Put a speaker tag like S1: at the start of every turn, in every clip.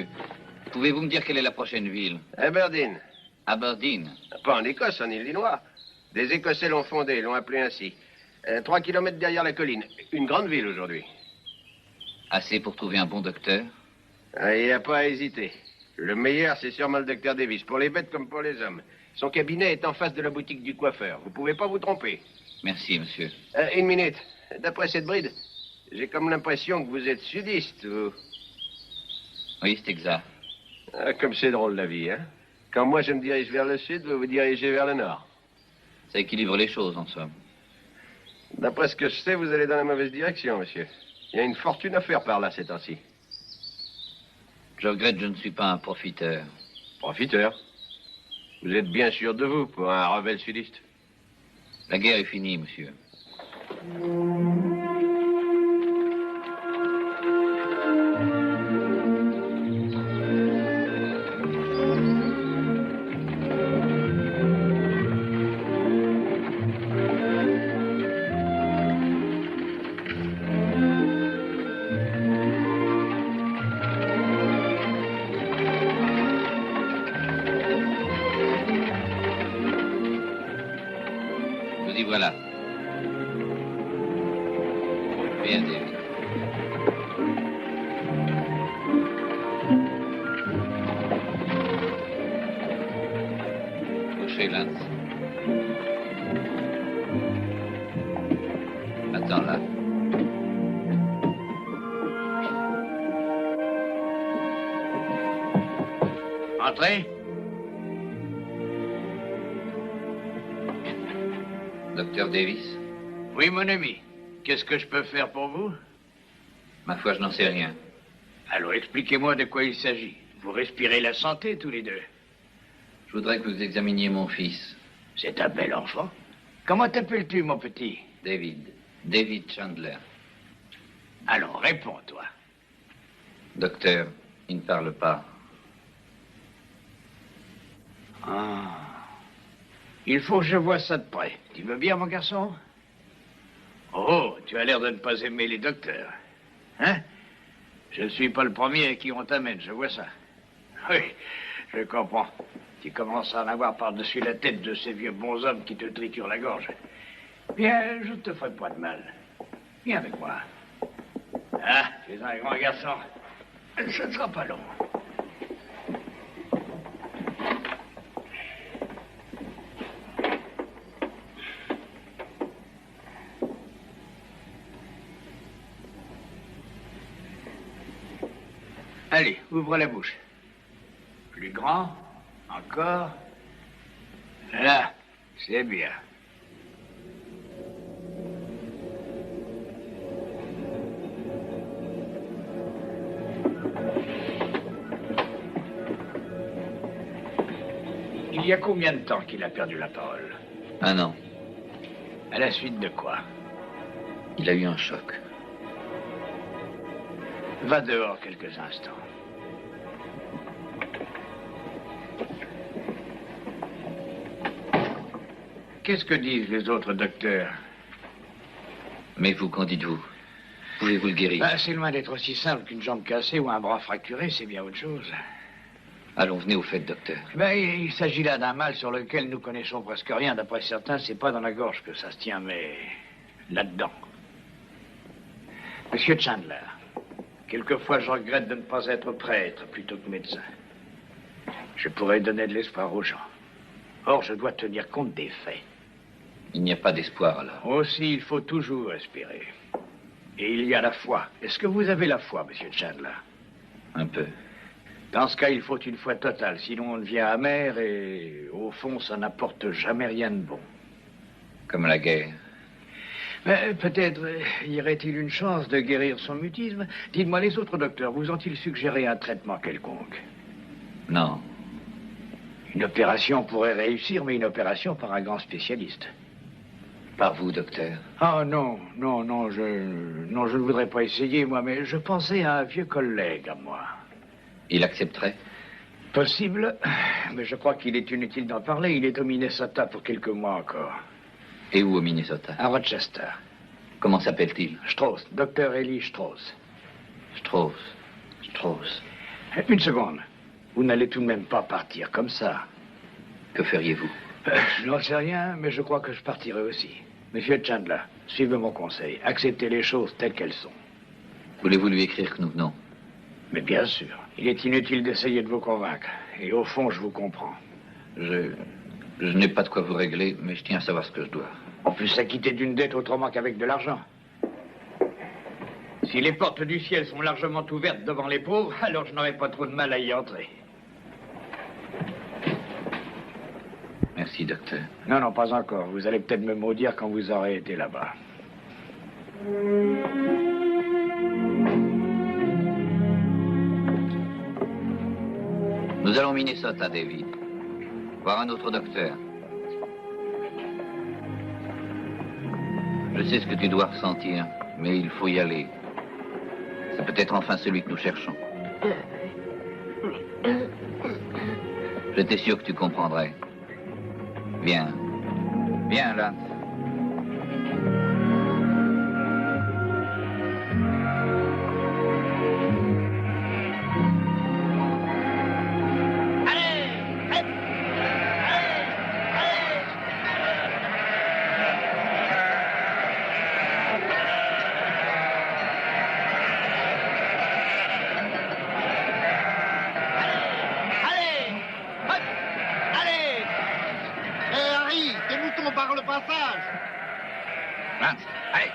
S1: monsieur, pouvez-vous me dire quelle est la prochaine ville?
S2: Aberdeen.
S1: Aberdeen.
S2: Pas en Écosse, en Illinois. Des Écossais l'ont fondée, l'ont appelée ainsi. 3 kilomètres derrière la colline. Une grande ville aujourd'hui.
S1: Assez pour trouver un bon docteur?
S2: Il n'y a pas à hésiter. Le meilleur, c'est sûrement le docteur Davis, pour les bêtes comme pour les hommes. Son cabinet est en face de la boutique du coiffeur. Vous pouvez pas vous tromper.
S1: Merci, monsieur.
S2: Une minute. D'après cette bride, j'ai comme l'impression que vous êtes sudiste, ou...
S1: Oui, c'est exact.
S2: Comme c'est drôle, la vie, hein? Quand moi, je me dirige vers le sud, vous vous dirigez vers le nord.
S1: Ça équilibre les choses, en somme.
S2: D'après ce que je sais, vous allez dans la mauvaise direction, monsieur. Il y a une fortune à faire par là, ces temps-ci.
S1: Je regrette, je ne suis pas un profiteur.
S2: Profiteur? Vous êtes bien sûr de vous, pour un rebelle sudiste.
S1: La guerre est finie, monsieur. Voilà. Bien, David. Couchez, Lance. Attends là.
S3: Entrez.
S1: Docteur Davis?
S3: Oui, mon ami. Qu'est-ce que je peux faire pour vous?
S1: Ma foi, je n'en sais rien.
S3: Alors, expliquez-moi de quoi il s'agit. Vous respirez la santé, tous les deux.
S1: Je voudrais que vous examiniez mon fils.
S3: C'est un bel enfant. Comment t'appelles-tu, mon petit?
S1: David. David Chandler.
S3: Alors, réponds-toi.
S1: Docteur, il ne parle pas.
S3: Ah. Il faut que je voie ça de près. Tu veux bien, mon garçon? Oh, tu as l'air de ne pas aimer les docteurs. Hein? Je ne suis pas le premier à qui on t'amène, je vois ça. Oui, je comprends. Tu commences à en avoir par-dessus la tête de ces vieux bonshommes qui te triturent la gorge. Bien, je ne te ferai pas de mal. Viens avec moi. Ah, tu es un grand garçon. Ce ne sera pas long. Allez, ouvre la bouche. Plus grand. Encore. Là, c'est bien. Il y a combien de temps qu'il a perdu la parole?
S1: 1 an.
S3: À la suite de quoi?
S1: Il a eu un choc.
S3: Va dehors quelques instants. Qu'est-ce que disent les autres docteurs?
S1: Mais vous, qu'en dites-vous? Pouvez-vous le guérir?
S3: C'est loin d'être aussi simple qu'une jambe cassée ou un bras fracturé, c'est bien autre chose.
S1: Allons, venez au fait, docteur.
S3: Il s'agit là d'un mal sur lequel nous connaissons presque rien. D'après certains, c'est pas dans la gorge que ça se tient, mais là-dedans. Monsieur Chandler, quelquefois je regrette de ne pas être prêtre plutôt que médecin. Je pourrais donner de l'espoir aux gens. Or, je dois tenir compte des faits.
S1: Il n'y a pas d'espoir, alors.
S3: Aussi, il faut toujours espérer. Et il y a la foi. Est-ce que vous avez la foi, monsieur Chandler?
S1: Un peu.
S3: Dans ce cas, il faut une foi totale. Sinon, on devient amer et, au fond, ça n'apporte jamais rien de bon.
S1: Comme la guerre.
S3: Mais peut-être y aurait-il une chance de guérir son mutisme. Dites-moi, les autres docteurs vous ont-ils suggéré un traitement quelconque?
S1: Non.
S3: Une opération pourrait réussir, mais une opération par un grand spécialiste.
S1: Par vous, docteur?
S3: Ah non, je ne voudrais pas essayer, moi, mais je pensais à un vieux collègue à moi.
S1: Il accepterait?
S3: Possible, mais je crois qu'il est inutile d'en parler. Il est au Minnesota pour quelques mois encore.
S1: Et où au Minnesota?
S3: À Rochester.
S1: Comment s'appelle-t-il?
S3: Strauss, docteur Eli Strauss.
S1: Strauss.
S3: Une seconde. Vous n'allez tout de même pas partir comme ça.
S1: Que feriez-vous?
S3: Je n'en sais rien, mais je crois que je partirai aussi. Monsieur Chandler, suivez mon conseil. Acceptez les choses telles qu'elles sont.
S1: Voulez-vous lui écrire que nous venons?
S3: Mais bien sûr. Il est inutile d'essayer de vous convaincre. Et au fond, je vous comprends.
S1: Je n'ai pas de quoi vous régler, mais je tiens à savoir ce que je dois.
S3: On peut s'acquitter d'une dette autrement qu'avec de l'argent. Si les portes du ciel sont largement ouvertes devant les pauvres, alors je n'aurai pas trop de mal à y entrer.
S1: Merci, docteur.
S3: Non, non, pas encore. Vous allez peut-être me maudire quand vous aurez été là-bas.
S1: Nous allons au Minnesota, David. Voir un autre docteur. Je sais ce que tu dois ressentir, mais il faut y aller. C'est peut-être enfin celui que nous cherchons. J'étais sûr que tu comprendrais. Viens. Viens, Lance. Lance, allez.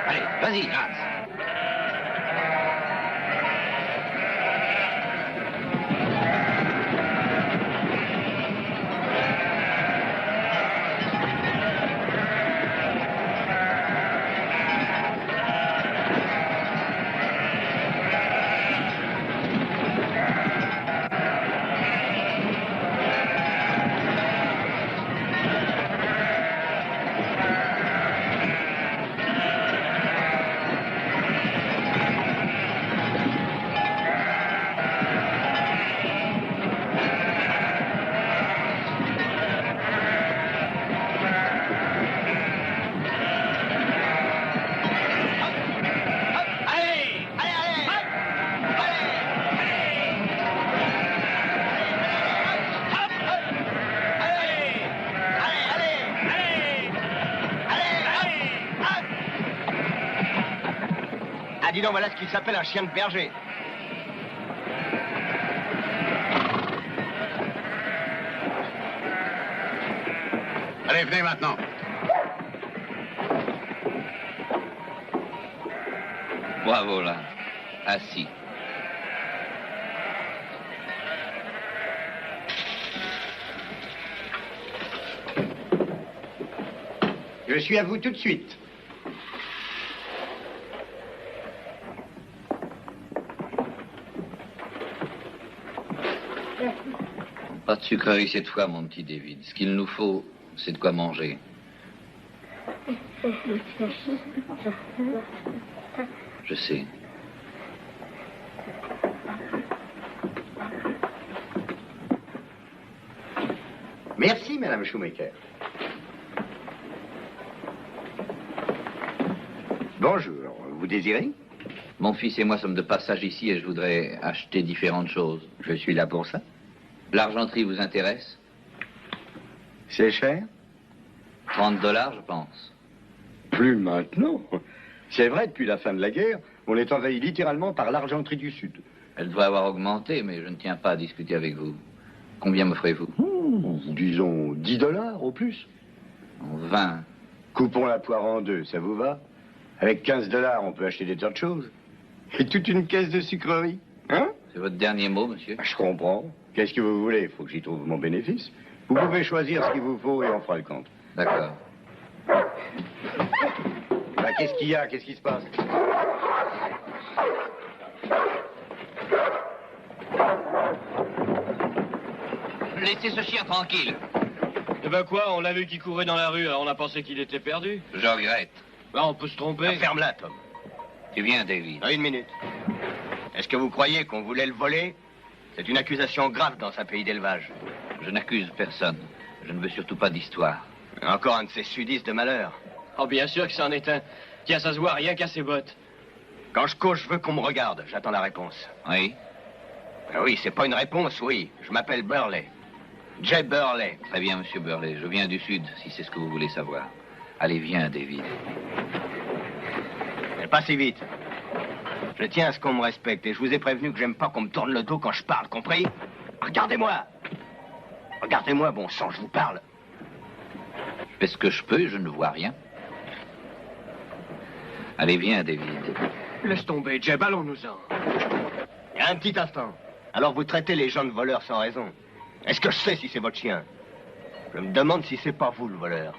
S1: Allez, vas-y, Lance.
S2: Dis donc, voilà ce qui s'appelle un chien de berger.
S4: Allez, venez maintenant.
S1: Bravo, Lance. Assis.
S2: Je suis à vous tout de suite.
S1: Pas de sucrerie cette fois, mon petit David. Ce qu'il nous faut, c'est de quoi manger. Je sais.
S2: Merci, Madame Shoemaker. Bonjour, vous désirez?
S1: Mon fils et moi sommes de passage ici et je voudrais acheter différentes choses.
S2: Je suis là pour ça.
S1: L'argenterie vous intéresse?
S2: C'est cher?
S1: 30 $, je pense.
S5: Plus maintenant. C'est vrai, depuis la fin de la guerre, on est envahi littéralement par l'argenterie du Sud.
S1: Elle devrait avoir augmenté, mais je ne tiens pas à discuter avec vous. Combien m'offrez-vous?
S5: Disons 10 $ au plus.
S1: 20.
S5: Coupons la poire en deux, ça vous va? Avec 15 $, on peut acheter des tas de choses. Et toute une caisse de sucreries, hein?
S1: C'est votre dernier mot, monsieur?
S5: Je comprends. Qu'est-ce que vous voulez? Il faut que j'y trouve mon bénéfice. Vous pouvez choisir ce qu'il vous faut et on fera le compte.
S1: D'accord.
S5: Bah, qu'est-ce qu'il y a? Qu'est-ce qui se passe?
S1: Laissez ce chien tranquille.
S6: Eh ben quoi, on l'a vu qu'il courait dans la rue, alors on a pensé qu'il était perdu.
S1: Je regrette.
S6: Bah, on peut se tromper.
S2: Ferme-la, Tom.
S1: Tu viens, David.
S2: Une minute. Est-ce que vous croyez qu'on voulait le voler? C'est une accusation grave dans un pays d'élevage.
S1: Je n'accuse personne. Je ne veux surtout pas d'histoire.
S2: Encore un de ces sudistes de malheur.
S6: Oh, bien sûr que c'en est un. Tiens, ça se voit rien qu'à ses bottes.
S2: Quand je cause, je veux qu'on me regarde. J'attends la réponse.
S1: Oui.
S2: Ah oui, c'est pas une réponse, oui. Je m'appelle Burley. Jeb Burley.
S1: Très bien, monsieur Burley. Je viens du Sud, si c'est ce que vous voulez savoir. Allez, viens, David.
S2: Mais pas si vite. Je tiens à ce qu'on me respecte et je vous ai prévenu que j'aime pas qu'on me tourne le dos quand je parle, compris? Regardez-moi. Regardez-moi, bon sang, je vous parle.
S1: Je fais ce que je peux et je ne vois rien. Allez, viens, David.
S3: Laisse tomber, Jeb, allons-nous-en.
S2: Il y a un petit instant. Alors vous traitez les gens de voleurs sans raison. Est-ce que je sais si c'est votre chien? Je me demande si c'est pas vous le voleur.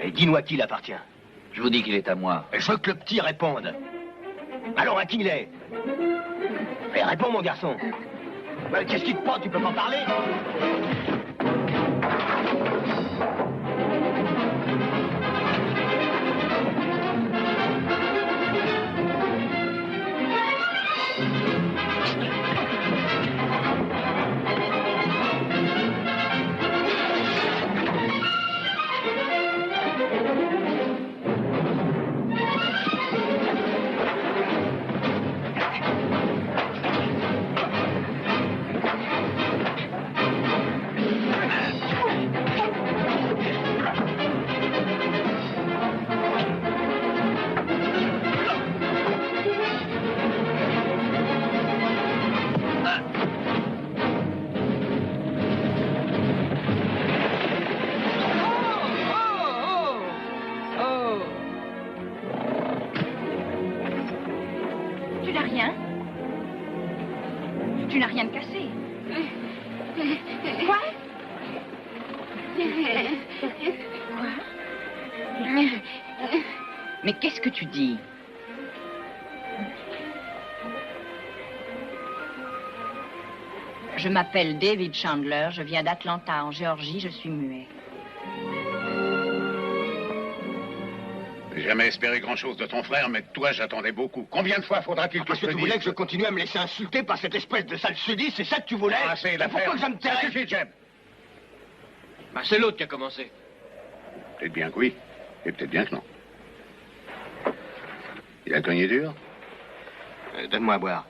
S2: Et dis-nous à qui il appartient.
S1: Je vous dis qu'il est à moi.
S2: Et je veux que le petit réponde. Alors à qui il est? Mais réponds, mon garçon. Ben, qu'est-ce qui te prend? Tu peux pas parler?
S7: Tu n'as rien de cassé. Quoi? Quoi? Mais qu'est-ce que tu dis? Je m'appelle David Chandler, je viens d'Atlanta, en Géorgie, je suis muet.
S4: J'ai jamais espéré grand-chose de ton frère, mais de toi, j'attendais beaucoup. Combien de fois faudra-t-il que
S2: Parce
S4: je
S2: que
S4: te
S2: tu
S4: dise
S2: voulais que je continue à me laisser insulter par cette espèce de sale sudiste, c'est ça que tu voulais?
S4: Ah, c'est l'affaire.
S2: Pourquoi que je me tairais?
S4: Ça suffit, Jeb.
S3: Bah, c'est l'autre qui a commencé.
S4: Peut-être bien que oui, et peut-être bien que non. Il a cogné dur?
S2: Donne-moi à boire.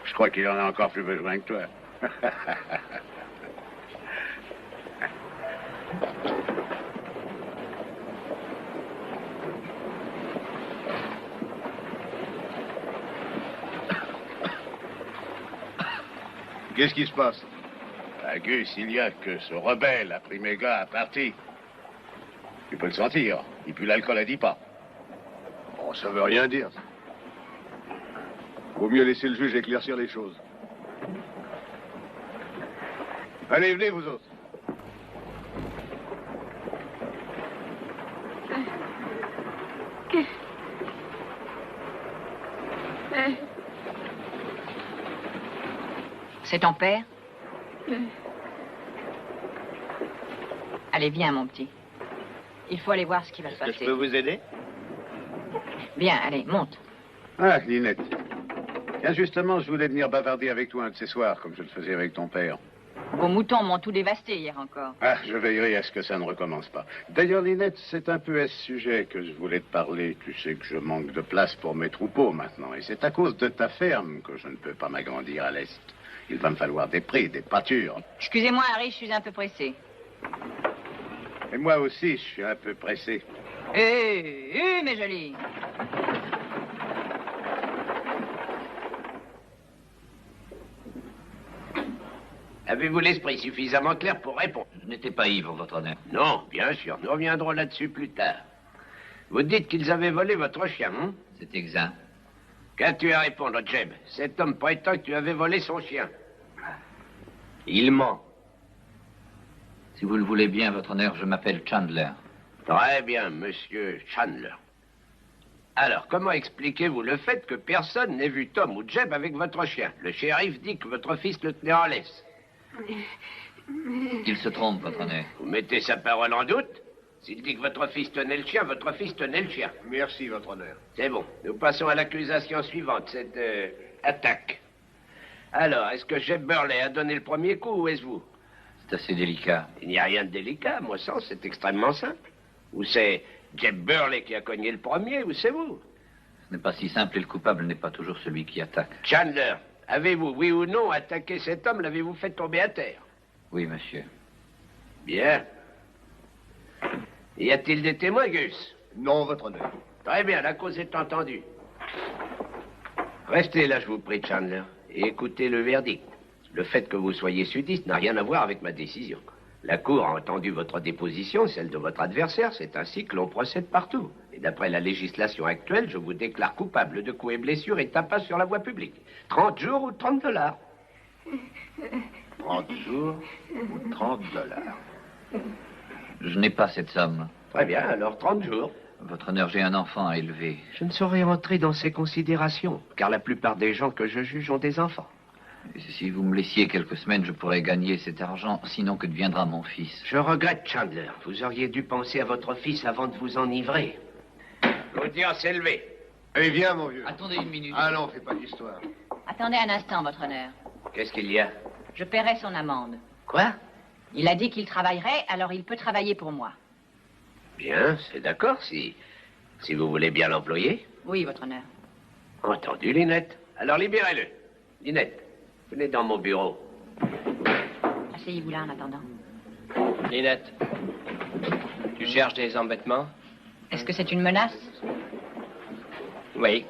S4: Je crois qu'il en a encore plus besoin que toi. Qu'est-ce qui se passe? Gus, il y a que ce rebelle a pris mes gars à partie. Tu peux le sentir. Il pue l'alcool à 10 pas.
S5: Bon, ça veut rien dire. Vaut mieux laisser le juge éclaircir les choses. Allez, venez, vous autres.
S7: C'est ton père? Allez, viens, mon petit. Il faut aller voir ce qui va se
S2: Est-ce que
S7: passer.
S2: je peux vous aider?
S7: Bien, allez, monte.
S4: Ah, Linette. Tiens, justement, je voulais venir bavarder avec toi un de ces soirs, comme je le faisais avec ton père.
S7: Vos moutons m'ont tout dévasté hier encore.
S4: Ah, je veillerai à ce que ça ne recommence pas. D'ailleurs, Linette, c'est un peu à ce sujet que je voulais te parler. Tu sais que je manque de place pour mes troupeaux maintenant, et c'est à cause de ta ferme que je ne peux pas m'agrandir à l'est. Il va me falloir des prés, des pâtures.
S7: Excusez-moi, Harry, je suis un peu pressé.
S4: Et moi aussi, je suis un peu pressé.
S7: Mes jolis.
S2: Avez-vous l'esprit suffisamment clair pour répondre?
S1: Je n'étais pas ivre, votre honneur.
S2: Non, bien sûr. Nous reviendrons là-dessus plus tard. Vous dites qu'ils avaient volé votre chien, hein?
S1: C'est exact.
S2: Qu'as-tu à répondre, Jeb? Cet homme prétend que tu avais volé son chien. Il ment.
S1: Si vous le voulez bien, votre honneur, je m'appelle Chandler.
S2: Très bien, monsieur Chandler. Alors, comment expliquez-vous le fait que personne n'ait vu Tom ou Jeb avec votre chien? Le shérif dit que votre fils le tenait en laisse.
S1: Il se trompe, votre honneur.
S2: Vous mettez sa parole en doute? S'il dit que votre fils tenait le chien, votre fils tenait le chien.
S5: Merci, votre honneur.
S2: C'est bon. Nous passons à l'accusation suivante, cette attaque. Alors, est-ce que Jeb Burley a donné le premier coup ou est-ce vous?
S1: C'est assez délicat.
S2: Il n'y a rien de délicat, à mon sens, c'est extrêmement simple.
S3: Ou c'est Jeb Burley qui a cogné le premier, ou c'est vous?
S1: Ce n'est pas si simple et le coupable n'est pas toujours celui qui attaque.
S3: Chandler, avez-vous, oui ou non, attaqué cet homme? L'avez-vous fait tomber à terre?
S1: Oui, monsieur.
S3: Bien. Y a-t-il des témoins, Gus?
S2: Non, votre honneur.
S3: Très bien, la cause est entendue. Restez là, je vous prie, Chandler, et écoutez le verdict. Le fait que vous soyez sudiste n'a rien à voir avec ma décision. La Cour a entendu votre déposition, celle de votre adversaire. C'est ainsi que l'on procède partout. Et d'après la législation actuelle, je vous déclare coupable de coups et blessures et tapas sur la voie publique. 30 jours ou 30 $.
S2: 30 jours ou 30 $.
S1: Je n'ai pas cette somme.
S3: Très bien, alors 30 jours.
S1: Votre honneur, j'ai un enfant à élever.
S3: Je ne saurais entrer dans ces considérations, car la plupart des gens que je juge ont des enfants.
S1: Et si vous me laissiez quelques semaines, je pourrais gagner cet argent. Sinon, que deviendra mon fils?
S3: Je regrette, Chandler. Vous auriez dû penser à votre fils avant de vous enivrer. L'audience est levée.
S2: Eh, viens, mon vieux.
S1: Attendez une minute.
S2: Ah non, fais pas d'histoire.
S7: Attendez un instant, votre honneur.
S3: Qu'est-ce qu'il y a?
S7: Je paierai son amende.
S3: Quoi?
S7: Il a dit qu'il travaillerait, alors il peut travailler pour moi.
S3: Bien, c'est d'accord, si vous voulez bien l'employer.
S7: Oui, votre honneur.
S3: Entendu, Lynette. Alors libérez-le. Lynette, venez dans mon bureau.
S7: Asseyez-vous là en attendant.
S6: Lynette, tu cherches des embêtements?
S7: Est-ce que c'est une menace?
S6: Oui.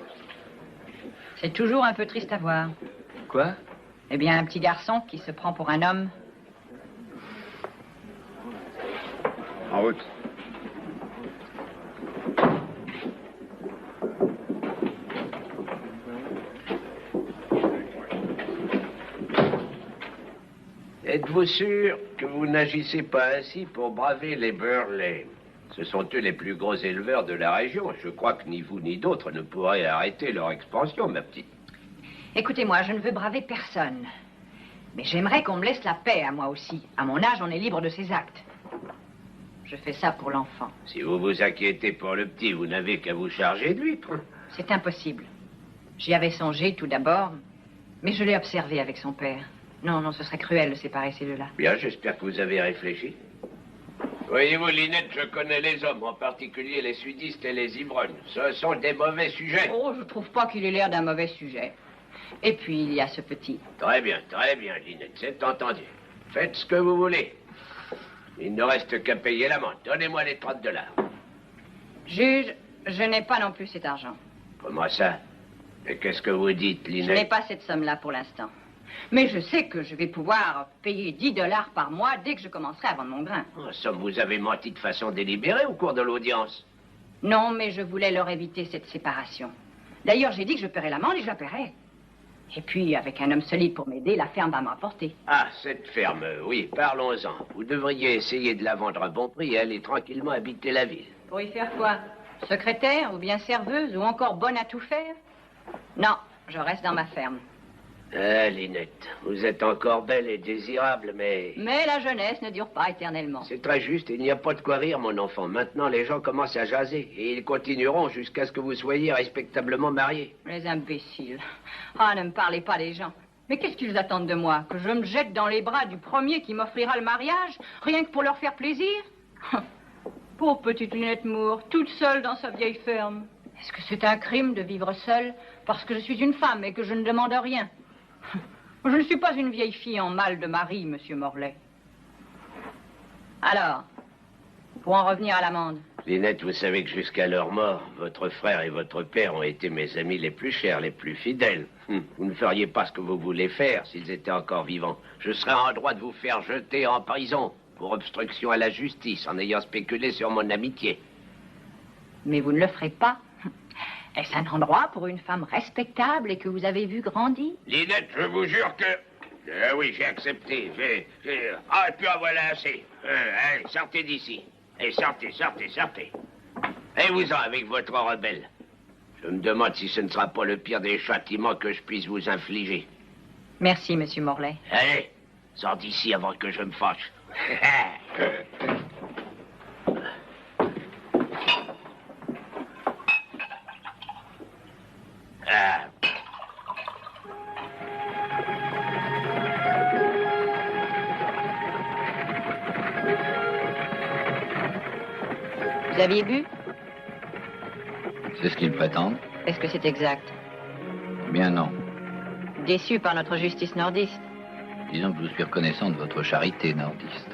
S7: C'est toujours un peu triste à voir.
S6: Quoi?
S7: Eh bien, un petit garçon qui se prend pour un homme.
S4: En route.
S3: Êtes-vous sûr que vous n'agissez pas ainsi pour braver les Burley? Ce sont eux les plus gros éleveurs de la région. Je crois que ni vous ni d'autres ne pourraient arrêter leur expansion, ma petite.
S7: Écoutez-moi, je ne veux braver personne. Mais j'aimerais qu'on me laisse la paix à moi aussi. À mon âge, on est libre de ses actes. Je fais ça pour l'enfant.
S3: Si vous vous inquiétez pour le petit, vous n'avez qu'à vous charger de lui.
S7: C'est impossible. J'y avais songé tout d'abord, mais je l'ai observé avec son père. Non, non, ce serait cruel de séparer ces deux-là.
S3: Bien, j'espère que vous avez réfléchi. Voyez-vous, Lynette, je connais les hommes, en particulier les sudistes et les ivrognes. Ce sont des mauvais sujets.
S7: Oh, je trouve pas qu'il ait l'air d'un mauvais sujet. Et puis, il y a ce petit.
S3: Très bien, Lynette, c'est entendu. Faites ce que vous voulez. Il ne reste qu'à payer l'amende. Donnez-moi les 30 $.
S7: Juge, je n'ai pas non plus cet argent.
S3: Comment ça? Et qu'est-ce que vous dites,
S7: Je
S3: Lynette?
S7: n'ai pas cette somme-là pour l'instant. Mais je sais que je vais pouvoir payer 10 $ par mois dès que je commencerai à vendre mon grain.
S3: En somme, vous avez menti de façon délibérée au cours de l'audience.
S7: Non, mais je voulais leur éviter cette séparation. D'ailleurs, j'ai dit que je paierais l'amende et je la paierai. Et puis, avec un homme solide pour m'aider, la ferme va me rapporter.
S3: Ah, cette ferme, oui, parlons-en. Vous devriez essayer de la vendre à bon prix et aller tranquillement habiter la ville.
S7: Pour y faire quoi? Secrétaire ou bien serveuse ou encore bonne à tout faire? Non, je reste dans ma ferme.
S3: Ah, Lynette, vous êtes encore belle et désirable, mais...
S7: Mais la jeunesse ne dure pas éternellement.
S3: C'est très juste, il n'y a pas de quoi rire, mon enfant. Maintenant, les gens commencent à jaser, et ils continueront jusqu'à ce que vous soyez respectablement mariés.
S7: Les imbéciles. Ah, ne me parlez pas des gens. Mais qu'est-ce qu'ils attendent de moi? Que je me jette dans les bras du premier qui m'offrira le mariage, rien que pour leur faire plaisir? Pauvre petite Lynette Moore, toute seule dans sa vieille ferme. Est-ce que c'est un crime de vivre seule parce que je suis une femme et que je ne demande rien? Je ne suis pas une vieille fille en mal de mari, monsieur Morlaix. Alors, pour en revenir à l'amende.
S3: Lynette, vous savez que jusqu'à leur mort, votre frère et votre père ont été mes amis les plus chers, les plus fidèles. Vous ne feriez pas ce que vous voulez faire s'ils étaient encore vivants. Je serais en droit de vous faire jeter en prison pour obstruction à la justice en ayant spéculé sur mon amitié.
S7: Mais vous ne le ferez pas. Est-ce un endroit pour une femme respectable et que vous avez vue grandir?
S3: Lynette, je vous jure que... oui, j'ai accepté. Ah, et puis en voilà assez. Allez, sortez d'ici. Et sortez. Et vous-en avec votre rebelle. Je me demande si ce ne sera pas le pire des châtiments que je puisse vous infliger.
S7: Merci, monsieur Morlaix.
S3: Allez, sors d'ici avant que je me fâche. Ah.
S7: Vous aviez bu?
S1: C'est ce qu'ils prétendent.
S7: Est-ce que c'est exact?
S1: Bien non.
S7: Déçu par notre justice nordiste?
S1: Disons que je suis reconnaissant de votre charité nordiste.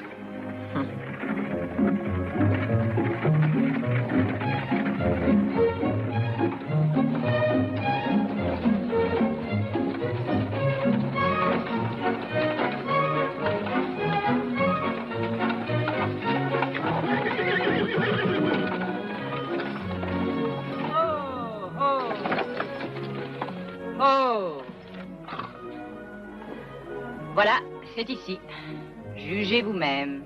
S7: Voilà, c'est ici. Jugez vous-même.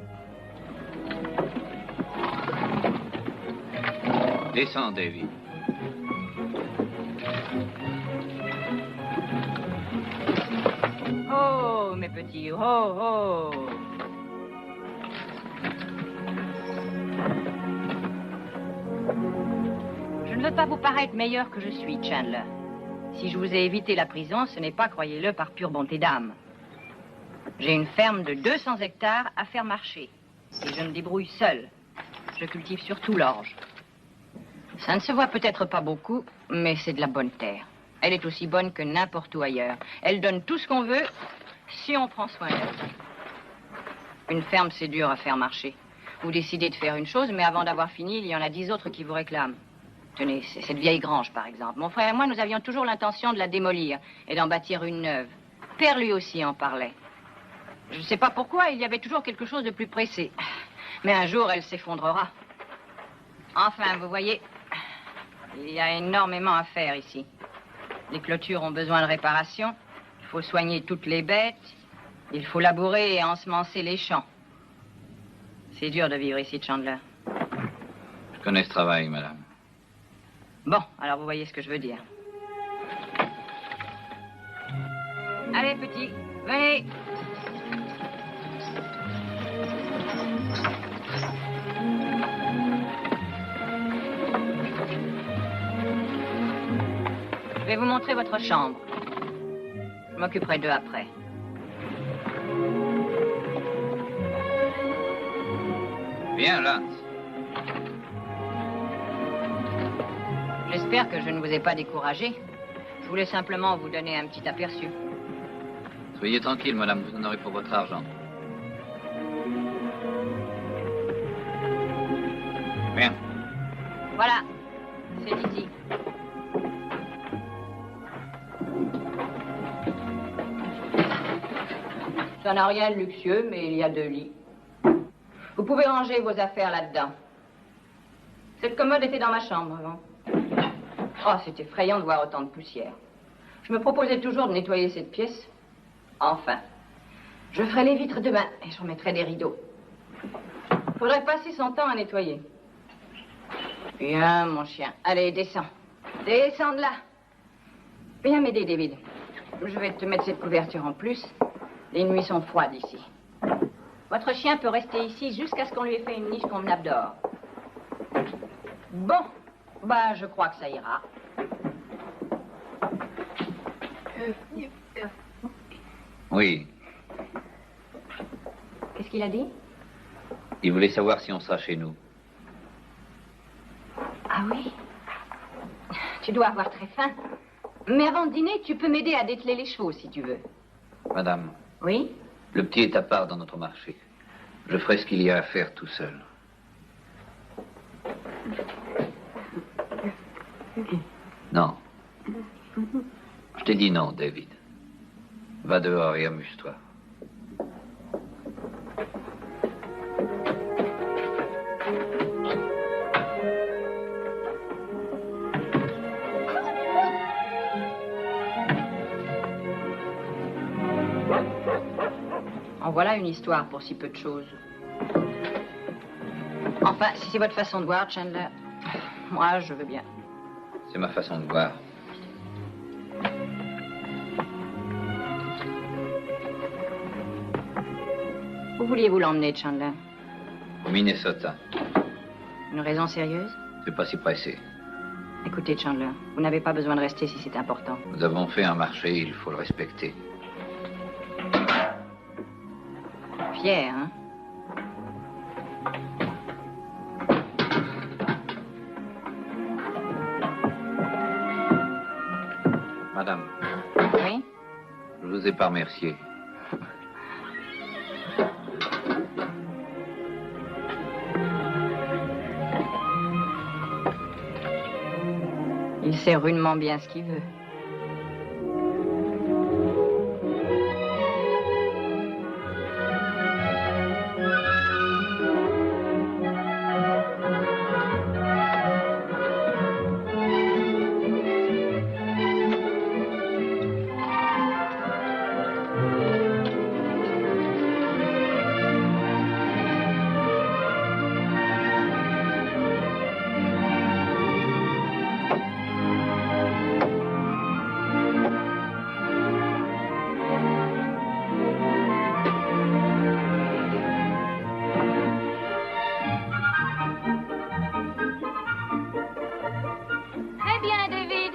S1: Descends, David.
S7: Oh, mes petits, oh, oh. Je ne veux pas vous paraître meilleur que je suis, Chandler. Si je vous ai évité la prison, ce n'est pas, croyez-le, par pure bonté d'âme. J'ai une ferme de 200 hectares à faire marcher. Et je me débrouille seule. Je cultive surtout l'orge. Ça ne se voit peut-être pas beaucoup, mais c'est de la bonne terre. Elle est aussi bonne que n'importe où ailleurs. Elle donne tout ce qu'on veut, si on prend soin d'elle. Une ferme, c'est dur à faire marcher. Vous décidez de faire une chose, mais avant d'avoir fini, il y en a 10 autres qui vous réclament. Tenez, c'est cette vieille grange, par exemple. Mon frère et moi, nous avions toujours l'intention de la démolir et d'en bâtir une neuve. Père, lui aussi, en parlait. Je ne sais pas pourquoi, il y avait toujours quelque chose de plus pressé. Mais un jour, elle s'effondrera. Enfin, vous voyez, il y a énormément à faire ici. Les clôtures ont besoin de réparation. Il faut soigner toutes les bêtes. Il faut labourer et ensemencer les champs. C'est dur de vivre ici, Chandler.
S1: Je connais ce travail, madame.
S7: Bon, alors vous voyez ce que je veux dire. Allez, petit, venez. Je vais vous montrer votre chambre. Je m'occuperai d'eux après.
S1: Viens, Lance.
S7: J'espère que je ne vous ai pas découragé. Je voulais simplement vous donner un petit aperçu.
S1: Soyez tranquille, madame, vous en aurez pour votre argent. Viens.
S7: Voilà, c'est ici. Ça n'a rien de luxueux, mais il y a 2 lits. Vous pouvez ranger vos affaires là-dedans. Cette commode était dans ma chambre avant. Oh, c'est effrayant de voir autant de poussière. Je me proposais toujours de nettoyer cette pièce. Enfin, je ferai les vitres demain et je remettrai des rideaux. Faudrait passer son temps à nettoyer. Viens, mon chien. Allez, descends. Descends de là. Viens m'aider, David. Je vais te mettre cette couverture en plus. Les nuits sont froides ici. Votre chien peut rester ici jusqu'à ce qu'on lui ait fait une niche convenable dehors. Bon, bah, je crois que ça ira.
S1: Oui.
S7: Qu'est-ce qu'il a dit?
S1: Il voulait savoir si on sera chez nous.
S7: Ah oui? Tu dois avoir très faim. Mais avant de dîner, tu peux m'aider à dételer les chevaux, si tu veux.
S1: Madame,
S7: Oui?
S1: le petit est à part dans notre marché. Je ferai ce qu'il y a à faire tout seul. Non. Je t'ai dit non, David. Va dehors et amuse-toi.
S7: En voilà une histoire pour si peu de choses. Enfin, si c'est votre façon de voir, Chandler, moi, je veux bien.
S1: C'est ma façon de voir.
S7: Où vouliez-vous l'emmener, Chandler?
S1: Au Minnesota.
S7: Une raison sérieuse?
S1: C'est pas si pressé.
S7: Écoutez, Chandler, vous n'avez pas besoin de rester si c'est important.
S1: Nous avons fait un marché, il faut le respecter.
S7: Fier, hein?
S1: Madame,
S7: Oui?
S1: je vous ai pas remercié.
S7: Il sait rudement bien ce qu'il veut. Très bien, David.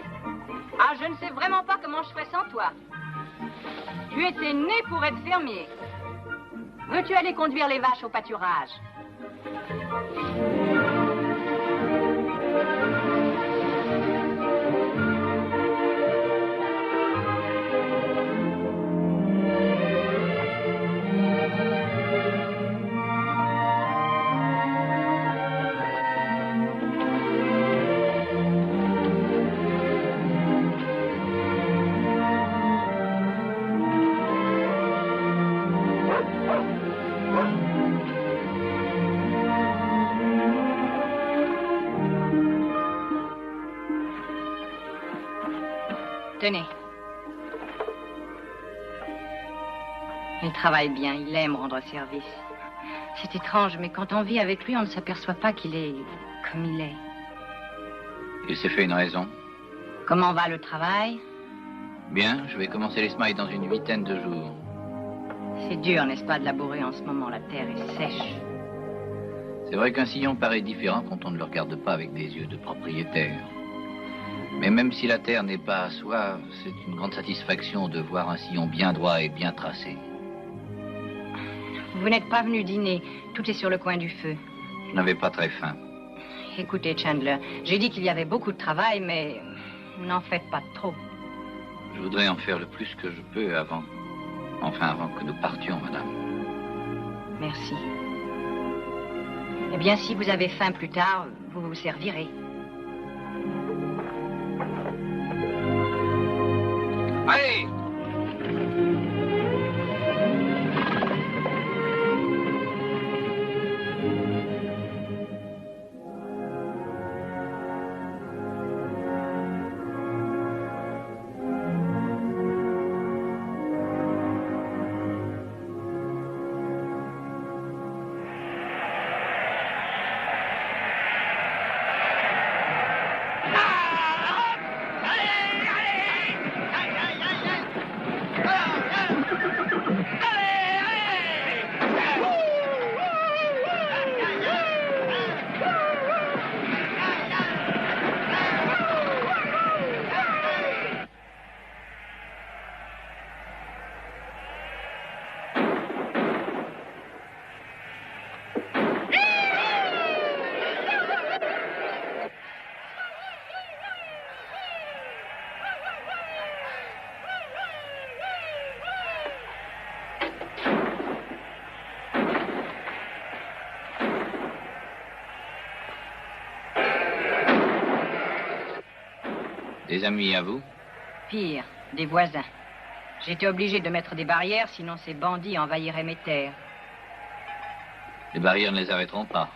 S7: Ah, je ne sais vraiment pas comment je ferais sans toi. Tu étais né pour être fermier. Veux-tu aller conduire les vaches au pâturage? Tenez. Il travaille bien, il aime rendre service. C'est étrange, mais quand on vit avec lui, on ne s'aperçoit pas qu'il est comme il est.
S1: Il s'est fait une raison.
S7: Comment va le travail?
S1: Bien, je vais commencer les smiles dans une 8aine de jours.
S7: C'est dur, n'est-ce pas, de labourer en ce moment, la terre est sèche.
S1: C'est vrai qu'un sillon paraît différent quand on ne le regarde pas avec des yeux de propriétaire. Mais même si la terre n'est pas à soi, c'est une grande satisfaction de voir un sillon bien droit et bien tracé.
S7: Vous n'êtes pas venu dîner, tout est sur le coin du feu.
S1: Je n'avais pas très faim.
S7: Écoutez, Chandler, j'ai dit qu'il y avait beaucoup de travail, mais n'en faites pas trop.
S1: Je voudrais en faire le plus que je peux avant que nous partions, madame.
S7: Merci. Eh bien, si vous avez faim plus tard, vous vous servirez.
S1: Allez! Des amis à vous?
S7: Pire, des voisins. J'étais obligé de mettre des barrières, sinon ces bandits envahiraient mes terres.
S1: Les barrières ne les arrêteront pas.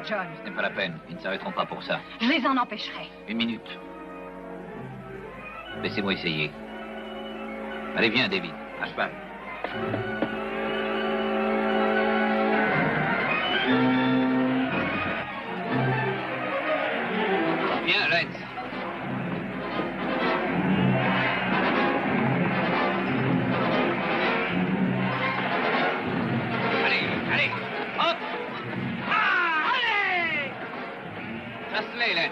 S7: John.
S1: Ce n'est pas la peine. Ils ne s'arrêteront pas pour ça.
S7: Je les en empêcherai.
S1: Une minute. Laissez-moi essayer. Allez, viens, David. À cheval. Viens, Lance. Allez, allez, hop. Ah, allez. Chasse-les, Lance.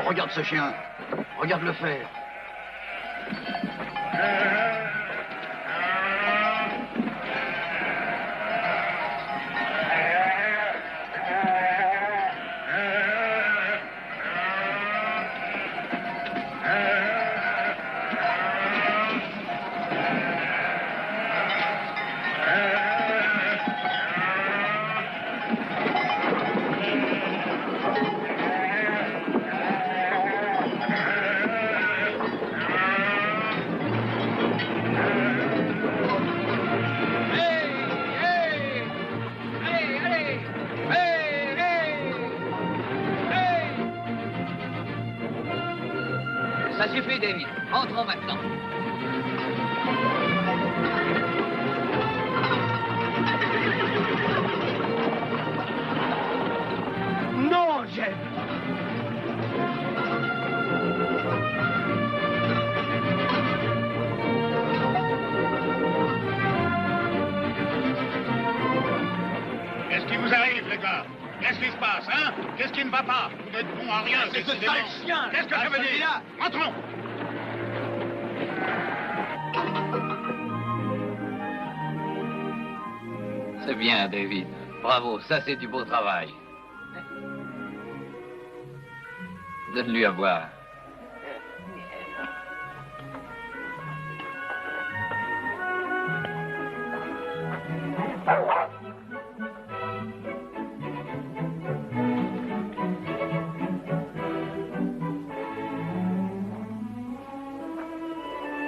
S8: Regarde ce chien. Regarde le faire.
S1: Ça suffit, David. Rentrons maintenant.
S2: Non, Jeff.
S4: Qu'est-ce qui vous arrive, les gars? Qu'est-ce qui se passe, hein? Qu'est-ce qui ne va pas? Vous n'êtes bon à rien,
S2: c'est ce
S4: décidément.
S2: sale chien.
S4: Qu'est-ce que ça veut dire? Rentrons.
S1: C'est bien, David. Bravo, ça c'est du beau travail. Donne-lui à boire.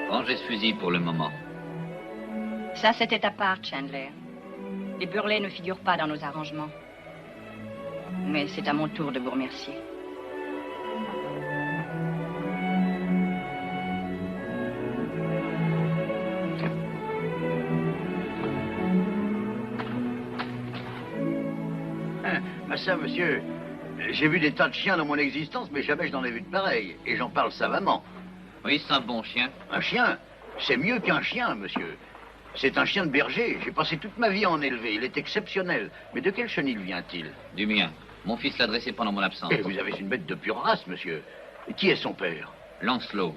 S1: Rangez ce fusil pour le moment.
S7: Ça, c'était à part, Chandler. Les Burley ne figurent pas dans nos arrangements. Mais c'est à mon tour de vous remercier.
S8: Ah ça, monsieur, j'ai vu des tas de chiens dans mon existence, mais jamais je n'en ai vu de pareil. Et j'en parle savamment.
S1: Oui, c'est un bon chien.
S8: Un chien, c'est mieux qu'un chien, monsieur. C'est un chien de berger. J'ai passé toute ma vie à en élever. Il est exceptionnel. Mais de quelle chenille vient-il?
S1: Du mien. Mon fils l'a dressé pendant mon absence.
S8: Et vous avez une bête de pure race, monsieur. Et qui est son père?
S1: Lancelot.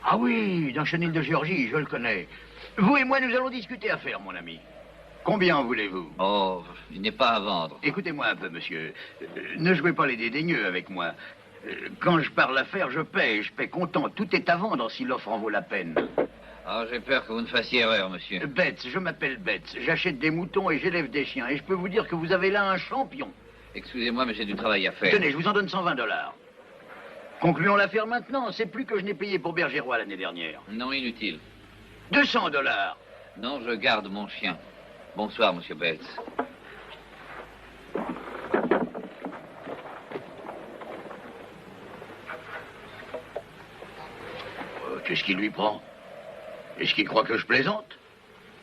S8: Ah oui, d'un chenil de Géorgie, je le connais. Vous et moi, nous allons discuter affaire, mon ami. Combien voulez-vous?
S1: Oh, il n'est pas à vendre.
S8: Écoutez-moi un peu, monsieur. Ne jouez pas les dédaigneux avec moi. Quand je parle affaire, je paie comptant. Tout est à vendre si l'offre en vaut la peine.
S1: Ah, j'ai peur que vous ne fassiez erreur, monsieur.
S8: Betts, je m'appelle Betts. J'achète des moutons et j'élève des chiens. Et je peux vous dire que vous avez là un champion.
S1: Excusez-moi, mais j'ai du travail à faire.
S8: Tenez, je vous en donne 120 $. Concluons l'affaire maintenant. C'est plus que je n'ai payé pour Bergerois l'année dernière.
S1: Non, inutile.
S8: 200 $.
S1: Non, je garde mon chien. Bonsoir, monsieur Bates.
S8: Qu'est-ce qui lui prend? Est-ce qu'il croit que je plaisante?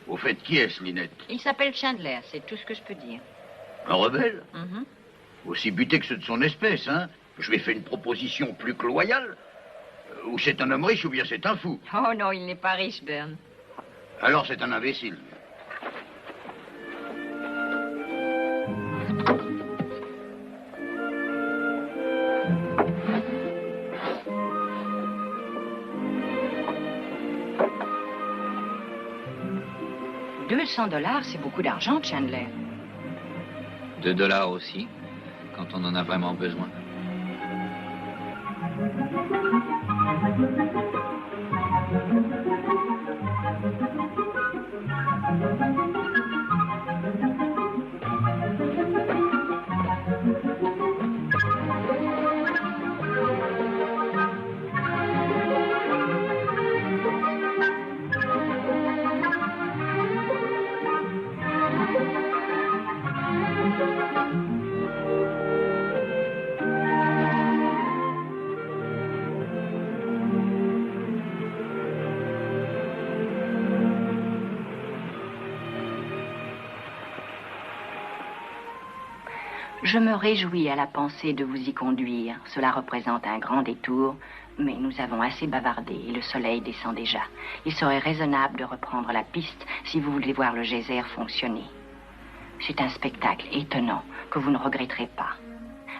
S8: Au fait, qui est-ce, Linette?
S7: Il s'appelle Chandler, c'est tout ce que je peux dire.
S8: Un rebelle?
S7: Mhm.
S8: Aussi buté que ceux de son espèce, hein? Je lui ai fait une proposition plus que loyale. Ou c'est un homme riche ou bien c'est un fou.
S7: Oh non, il n'est pas riche, Bern.
S8: Alors c'est un imbécile.
S7: $200, c'est beaucoup d'argent, Chandler.
S1: $2 aussi, quand on en a vraiment besoin.
S9: Je me réjouis à la pensée de vous y conduire. Cela représente un grand détour, mais nous avons assez bavardé et le soleil descend déjà. Il serait raisonnable de reprendre la piste si vous voulez voir le geyser fonctionner. C'est un spectacle étonnant que vous ne regretterez pas.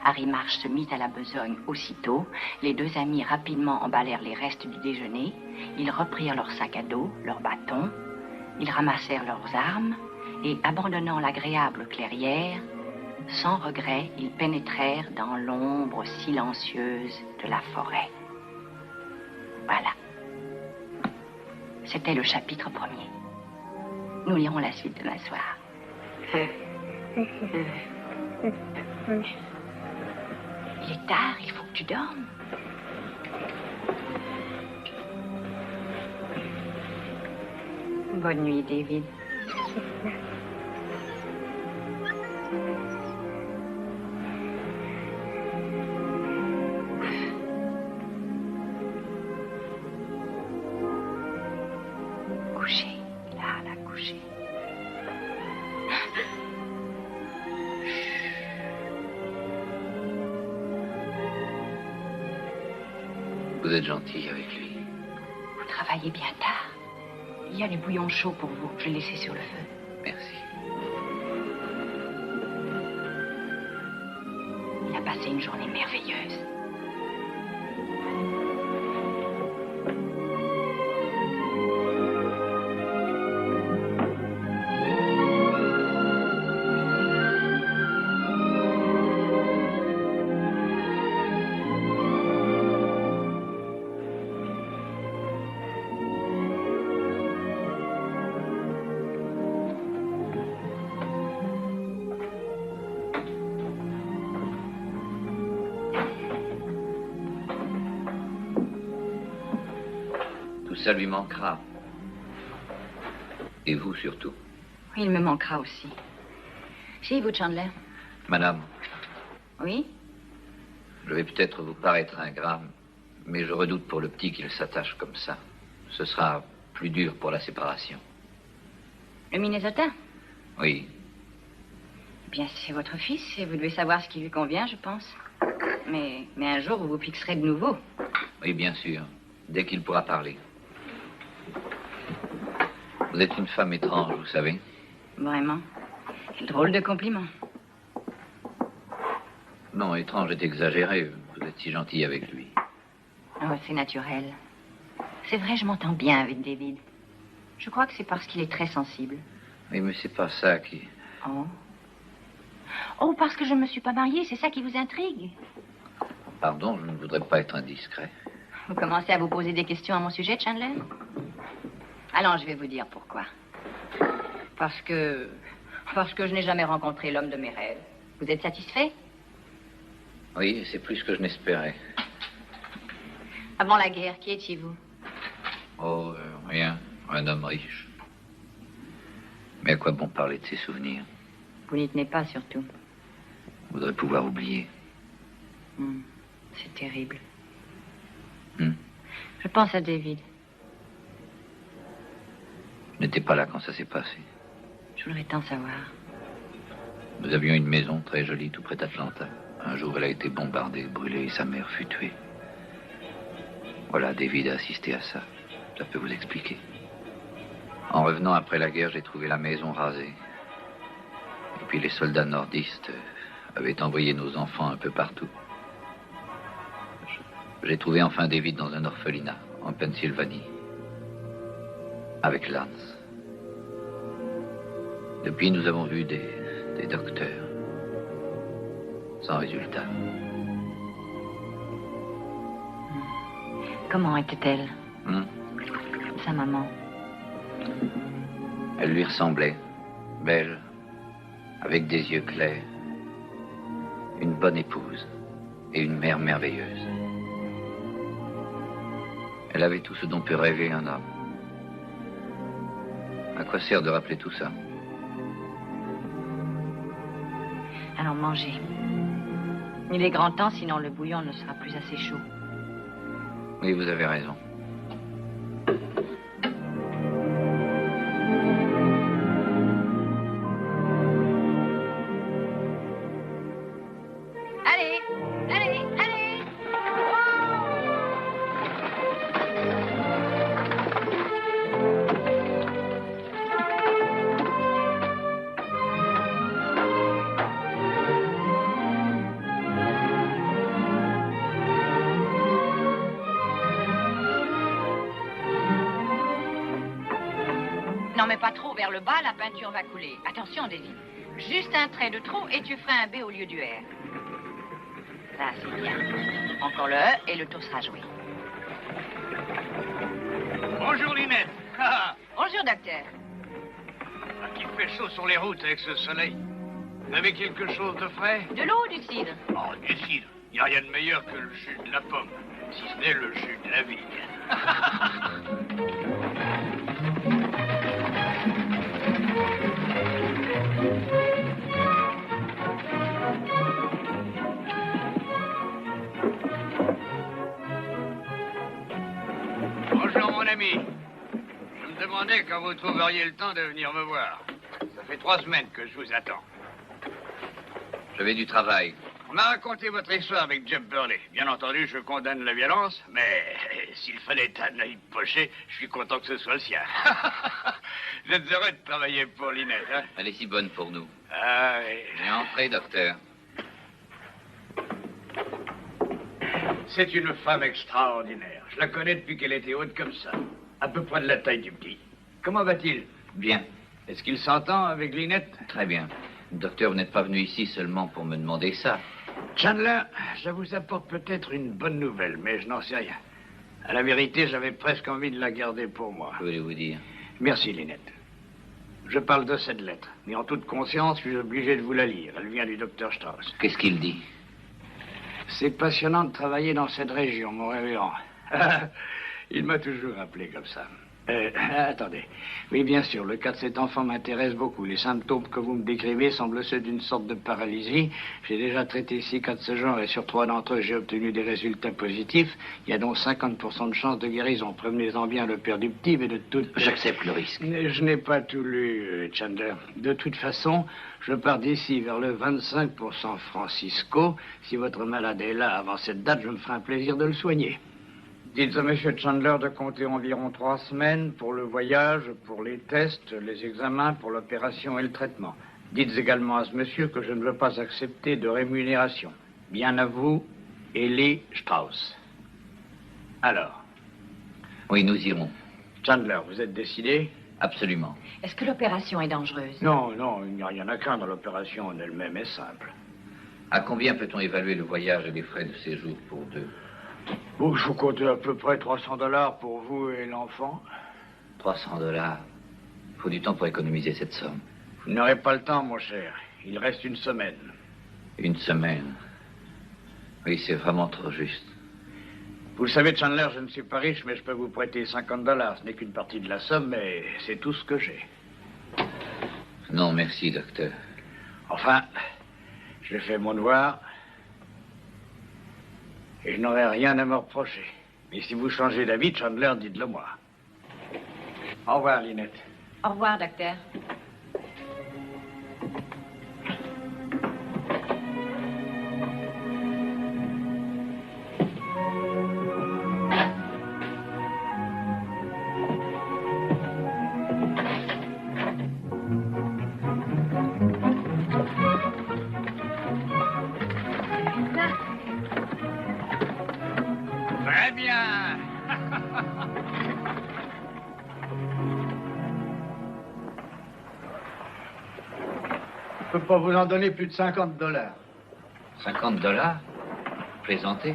S9: Harry Marsh se mit à la besogne aussitôt. Les deux amis rapidement emballèrent les restes du déjeuner. Ils reprirent leur sac à dos, leurs bâtons. Ils ramassèrent leurs armes et, abandonnant l'agréable clairière, sans regret, ils pénétrèrent dans l'ombre silencieuse de la forêt. Voilà. C'était le chapitre 1er. Nous lirons la suite demain soir. Il est tard, il faut que tu dormes. Bonne nuit, David. Couché, là, couché.
S1: Vous êtes gentil avec lui.
S9: Vous travaillez bien tard. Il y a du bouillon chaud pour vous. Je l'ai laissé sur le feu.
S1: Merci.
S9: Il a passé une journée merveilleuse.
S1: Ça lui manquera. Et vous surtout.
S9: Il me manquera aussi. Si, vous, Chandler?
S1: Madame.
S9: Oui?
S1: Je vais peut-être vous paraître ingrat, mais je redoute pour le petit qu'il s'attache comme ça. Ce sera plus dur pour la séparation.
S9: Le Minnesota?
S1: Oui.
S9: Eh bien, c'est votre fils et vous devez savoir ce qui lui convient, je pense. Mais un jour, vous vous fixerez de nouveau.
S1: Oui, bien sûr. Dès qu'il pourra parler. Vous êtes une femme étrange, vous savez.
S9: Vraiment? Quel drôle de compliment.
S1: Non, étrange est exagéré. Vous êtes si gentil avec lui.
S9: Oh, c'est naturel. C'est vrai, je m'entends bien avec David. Je crois que c'est parce qu'il est très sensible.
S1: Oui, mais c'est pas ça qui...
S9: Oh. Oh, parce que je ne me suis pas mariée, c'est ça qui vous intrigue?
S1: Pardon, je ne voudrais pas être indiscret.
S9: Vous commencez à vous poser des questions à mon sujet, Chandler? Allons, je vais vous dire pourquoi. Parce que je n'ai jamais rencontré l'homme de mes rêves. Vous êtes satisfait?
S1: Oui, c'est plus que je n'espérais.
S9: Avant la guerre, qui étiez-vous?
S1: Oh, rien. Un homme riche. Mais à quoi bon parler de ses souvenirs?
S9: Vous n'y tenez pas, surtout.
S1: Je voudrais pouvoir oublier.
S9: C'est terrible. Je pense à David.
S1: Je n'étais pas là quand ça s'est passé.
S9: Je voudrais tant savoir.
S1: Nous avions une maison très jolie tout près d'Atlanta. Un jour, elle a été bombardée, brûlée et sa mère fut tuée. Voilà, David a assisté à ça. Ça peut vous expliquer. En revenant après la guerre, j'ai trouvé la maison rasée. Et puis les soldats nordistes avaient envoyé nos enfants un peu partout. J'ai trouvé enfin David dans un orphelinat, en Pennsylvanie. Avec Lance. Depuis, nous avons vu des docteurs. Sans résultat.
S9: Comment était-elle? Sa maman.
S1: Elle lui ressemblait. Belle. Avec des yeux clairs. Une bonne épouse. Et une mère merveilleuse. Elle avait tout ce dont peut rêver un homme. À quoi sert de rappeler tout ça?
S9: Alors mangez. Il est grand temps, sinon le bouillon ne sera plus assez chaud.
S1: Oui, vous avez raison.
S9: Allez, allez, allez! Non, mais pas trop vers le bas, la peinture va couler. Attention, David. Juste un trait de trop et tu feras un B au lieu du R. Ça, c'est bien. Encore le E et le tour sera joué.
S3: Bonjour, Linette.
S9: Bonjour, docteur.
S3: Qu'il fait chaud sur les routes avec ce soleil. Vous avez quelque chose de frais?
S9: De l'eau ou du cidre?
S3: Oh, du cidre. Il n'y a rien de meilleur que le jus de la pomme. Si ce n'est le jus de la vie. Bonjour, mon ami. Je me demandais quand vous trouveriez le temps de venir me voir. Ça fait 3 semaines que je vous attends.
S1: J'avais du travail.
S3: On m'a raconté votre histoire avec Jeff Burley. Bien entendu, je condamne la violence, mais s'il fallait un œil poché, je suis content que ce soit le sien. Vous êtes heureux de travailler pour Linette, hein?
S1: Elle est si bonne pour nous.
S3: Ah oui.
S1: J'ai entré, docteur.
S3: C'est une femme extraordinaire. Je la connais depuis qu'elle était haute comme ça. À peu près de la taille du petit. Comment va-t-il?
S1: Bien.
S3: Est-ce qu'il s'entend avec Linette?
S1: Très bien. Docteur, vous n'êtes pas venu ici seulement pour me demander ça.
S3: Chandler, je vous apporte peut-être une bonne nouvelle, mais je n'en sais rien. À la vérité, j'avais presque envie de la garder pour moi.
S1: Que voulez-vous dire?
S3: Merci, Linette. Je parle de cette lettre, mais en toute conscience, je suis obligé de vous la lire. Elle vient du docteur Strauss.
S1: Qu'est-ce qu'il dit?
S3: C'est passionnant de travailler dans cette région, mon révérend. Il m'a toujours appelé comme ça. Attendez. Oui, bien sûr, le cas de cet enfant m'intéresse beaucoup. Les symptômes que vous me décrivez semblent ceux d'une sorte de paralysie. J'ai déjà traité 6 cas de ce genre et sur 3 d'entre eux, j'ai obtenu des résultats positifs. Il y a donc 50% de chance de guérison. Prévenez-en bien le père du petit, mais de toute...
S1: J'accepte le risque.
S3: Je n'ai pas tout lu, Chandler. De toute façon, je pars d'ici vers le 25% Francisco. Si votre malade est là avant cette date, je me ferai un plaisir de le soigner. Dites à M. Chandler de compter environ 3 semaines pour le voyage, pour les tests, les examens, pour l'opération et le traitement. Dites également à ce monsieur que je ne veux pas accepter de rémunération. Bien à vous, Ellie Strauss. Alors?
S1: Oui, nous irons.
S3: Chandler, vous êtes décidé?
S1: Absolument.
S9: Est-ce que l'opération est dangereuse?
S3: Non, il n'y a rien à craindre. L'opération en elle-même est simple.
S1: À combien peut-on évaluer le voyage et les frais de séjour pour 2?
S3: Oh, je vous compte à peu près $300 pour vous et l'enfant.
S1: $300. Il faut du temps pour économiser cette somme.
S3: Vous n'aurez pas le temps, mon cher. Il reste 1 semaine.
S1: 1 semaine. Oui, c'est vraiment trop juste.
S3: Vous le savez, Chandler, je ne suis pas riche, mais je peux vous prêter $50. Ce n'est qu'une partie de la somme, mais c'est tout ce que j'ai.
S1: Non, merci, docteur.
S3: Enfin, j'ai fait mon devoir. Et je n'aurai rien à me reprocher. Mais si vous changez d'avis, Chandler, dites-le moi. Au revoir, Lynette.
S7: Au revoir, docteur.
S3: Très bien. Je peux pas vous en donner plus de $50.
S1: $50? Plaisantez?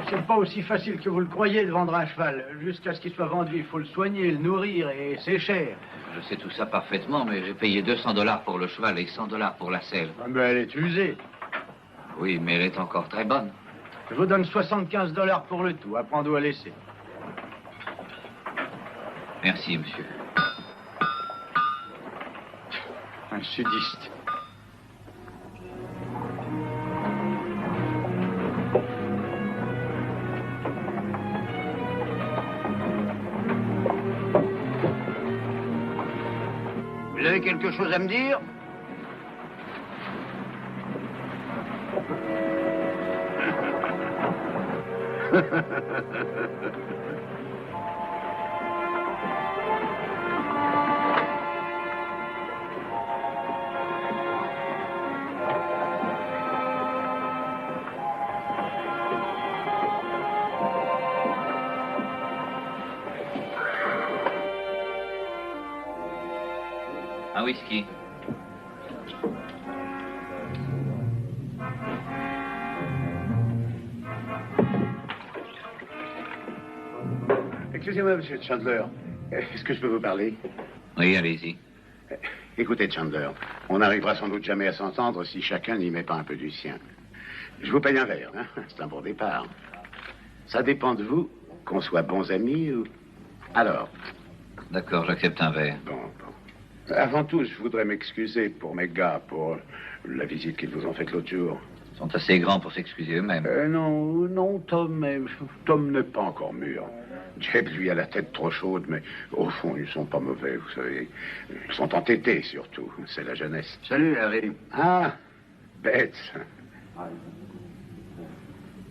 S3: C'est pas aussi facile que vous le croyez de vendre un cheval. Jusqu'à ce qu'il soit vendu, il faut le soigner, le nourrir, et c'est cher.
S1: Je sais tout ça parfaitement, mais j'ai payé $200 pour le cheval et $100 pour la selle.
S3: Ah, mais elle est usée.
S1: Oui, mais elle est encore très bonne.
S3: Je vous donne $75 pour le tout. À prendre ou à laisser.
S1: Merci, monsieur.
S3: Un sudiste. Vous avez quelque chose à me dire?
S1: Un whisky.
S4: Excusez-moi, monsieur Chandler. Est-ce que je peux vous parler?
S1: Oui, allez-y.
S4: Écoutez, Chandler, on n'arrivera sans doute jamais à s'entendre si chacun n'y met pas un peu du sien. Je vous paye un verre, hein? C'est un bon départ. Ça dépend de vous, qu'on soit bons amis ou... Alors?
S1: D'accord, j'accepte un verre.
S4: Bon. Avant tout, je voudrais m'excuser pour mes gars, pour la visite qu'ils vous ont faite l'autre jour.
S1: Ils sont assez grands pour s'excuser eux-mêmes.
S4: Non, Tom n'est pas encore mûr. Jeb, lui, a la tête trop chaude, mais au fond, ils sont pas mauvais, vous savez. Ils sont entêtés, surtout. C'est la jeunesse.
S8: Salut, Harry.
S4: Ah, bête.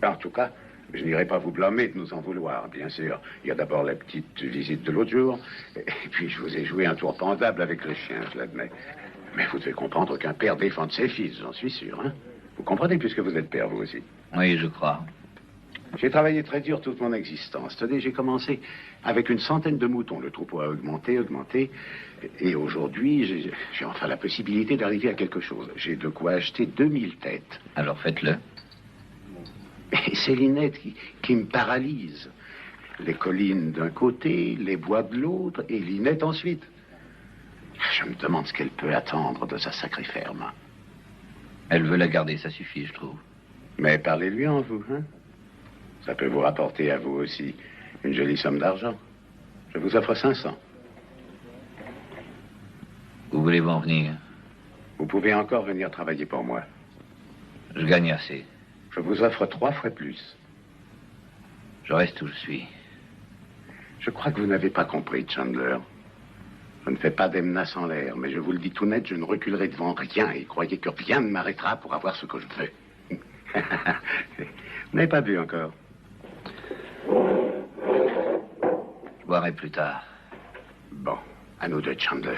S4: En tout cas, je n'irai pas vous blâmer de nous en vouloir, bien sûr. Il y a d'abord la petite visite de l'autre jour, et puis je vous ai joué un tour pendable avec les chiens, je l'admets. Mais vous devez comprendre qu'un père défende ses fils, j'en suis sûr, hein. Vous comprenez, puisque vous êtes père, vous aussi.
S1: Oui, je crois.
S4: J'ai travaillé très dur toute mon existence. Tenez, j'ai commencé avec une centaine de moutons. Le troupeau a augmenté. Et aujourd'hui, j'ai enfin la possibilité d'arriver à quelque chose. J'ai de quoi acheter 2000 têtes.
S1: Alors faites-le.
S4: Et c'est Lynette qui me paralyse. Les collines d'un côté, les bois de l'autre, et Lynette ensuite. Je me demande ce qu'elle peut attendre de sa sacrée ferme.
S1: Elle veut la garder, ça suffit, je trouve.
S4: Mais parlez-lui en vous, hein? Ça peut vous rapporter à vous aussi une jolie somme d'argent. Je vous offre 500.
S1: Vous voulez-vous en venir?
S4: Vous pouvez encore venir travailler pour moi.
S1: Je gagne assez.
S4: Je vous offre 3 fois plus.
S1: Je reste où je suis.
S4: Je crois que vous n'avez pas compris, Chandler. Je ne fais pas des menaces en l'air, mais je vous le dis tout net, je ne reculerai devant rien et croyez que rien ne m'arrêtera pour avoir ce que je veux. Vous n'avez pas bu encore?
S1: Je boirai plus tard.
S4: Bon, à nous deux, Chandler.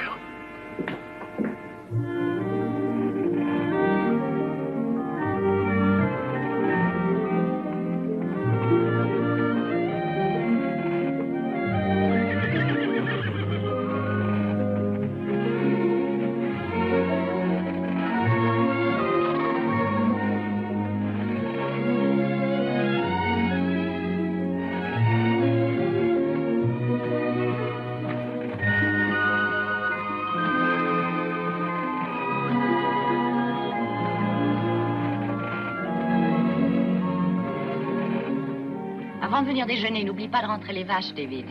S9: Avant de venir déjeuner, n'oublie pas de rentrer les vaches, David.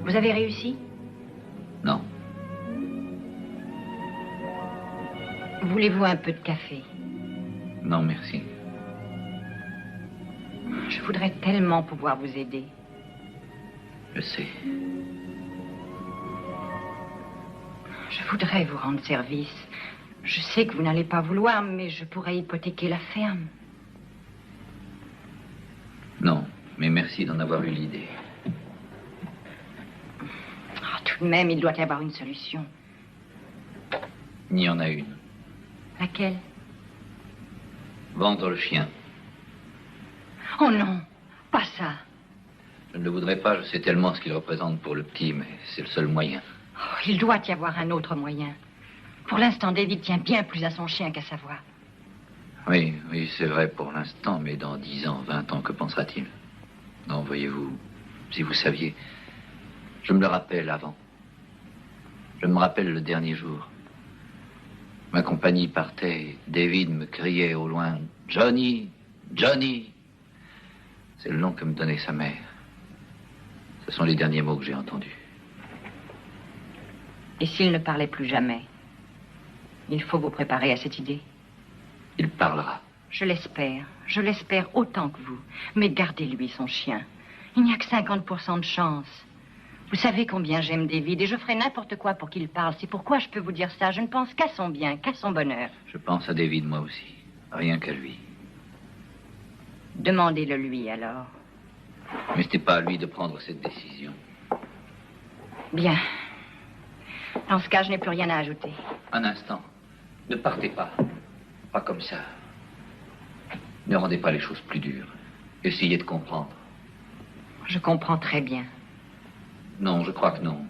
S9: Vous avez réussi?
S1: Non.
S9: Voulez-vous un peu de café?
S1: Non, merci.
S9: Je voudrais tellement pouvoir vous aider.
S1: Je sais.
S9: Je voudrais vous rendre service. Je sais que vous n'allez pas vouloir, mais je pourrais hypothéquer la ferme.
S1: Non, mais merci d'en avoir eu l'idée.
S9: Oh, tout de même, il doit y avoir une solution.
S1: Il y en a une.
S9: Laquelle?
S1: Vendre le chien.
S9: Oh non, pas ça.
S1: Je ne le voudrais pas, je sais tellement ce qu'il représente pour le petit, mais c'est le seul moyen.
S9: Oh, il doit y avoir un autre moyen. Pour l'instant, David tient bien plus à son chien qu'à sa voix.
S1: Oui, c'est vrai pour l'instant, mais dans 10 ans, 20 ans, que pensera-t-il? Non, voyez-vous, si vous saviez, je me le rappelle avant. Je me rappelle le dernier jour. Ma compagnie partait, David me criait au loin, « Johnny, Johnny !» C'est le nom que me donnait sa mère. Ce sont les derniers mots que j'ai entendus.
S9: Et s'il ne parlait plus jamais? Il faut vous préparer à cette idée.
S1: Il parlera.
S9: Je l'espère autant que vous. Mais gardez-lui son chien. Il n'y a que 50% de chance. Vous savez combien j'aime David et je ferai n'importe quoi pour qu'il parle. C'est pourquoi je peux vous dire ça. Je ne pense qu'à son bien, qu'à son bonheur.
S1: Je pense à David, moi aussi. Rien qu'à lui.
S9: Demandez-le lui, alors.
S1: Mais ce n'est pas à lui de prendre cette décision.
S9: Bien. Dans ce cas, je n'ai plus rien à ajouter.
S1: Un instant. Ne partez pas. Pas comme ça. Ne rendez pas les choses plus dures. Essayez de comprendre.
S9: Je comprends très bien.
S1: Non, je crois que non.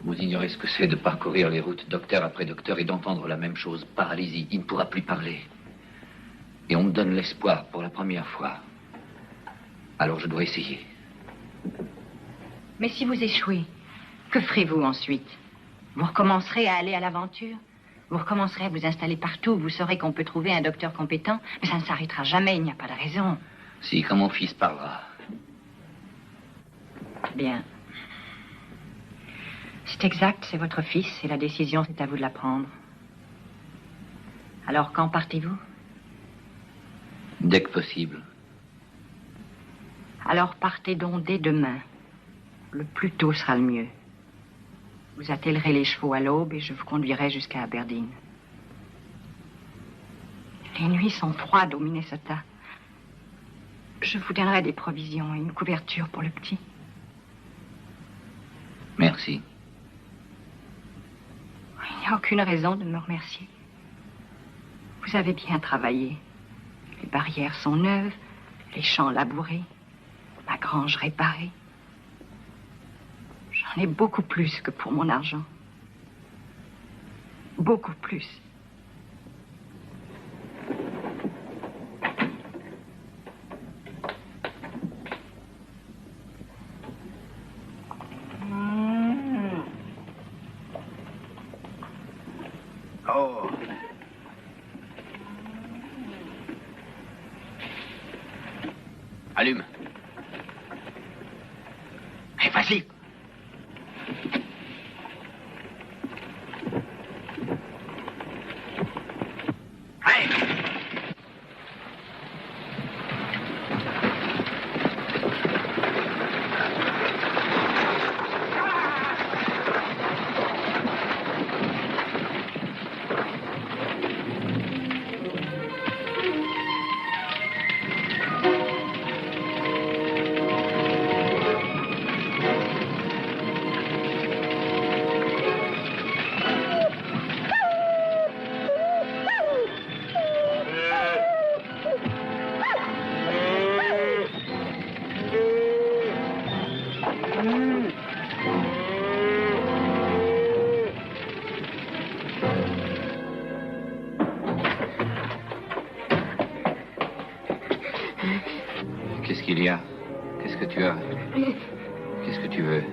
S1: Vous ignorez ce que c'est de parcourir les routes docteur après docteur et d'entendre la même chose. Paralysie, il ne pourra plus parler. Et on me donne l'espoir pour la première fois. Alors je dois essayer.
S9: Mais si vous échouez, que ferez-vous ensuite? Vous recommencerez à aller à l'aventure? Vous recommencerez à vous installer partout où vous saurez qu'on peut trouver un docteur compétent? Mais ça ne s'arrêtera jamais, il n'y a pas de raison.
S1: Si, quand mon fils parlera.
S9: Bien. C'est exact, c'est votre fils et la décision, c'est à vous de la prendre. Alors, quand partez-vous?
S1: Dès que possible.
S9: Alors, partez donc dès demain. Le plus tôt sera le mieux. Vous attellerez les chevaux à l'aube et je vous conduirai jusqu'à Aberdeen. Les nuits sont froides au Minnesota. Je vous donnerai des provisions et une couverture pour le petit.
S1: Merci.
S9: Il n'y a aucune raison de me remercier. Vous avez bien travaillé. Les barrières sont neuves, les champs labourés, ma grange réparée. J'en ai beaucoup plus que pour mon argent. Beaucoup plus.
S8: Oh.
S2: Allume. Allez, vas-y.
S1: Qu'est-ce qu'il y a? Qu'est-ce que tu as? Qu'est-ce que tu veux?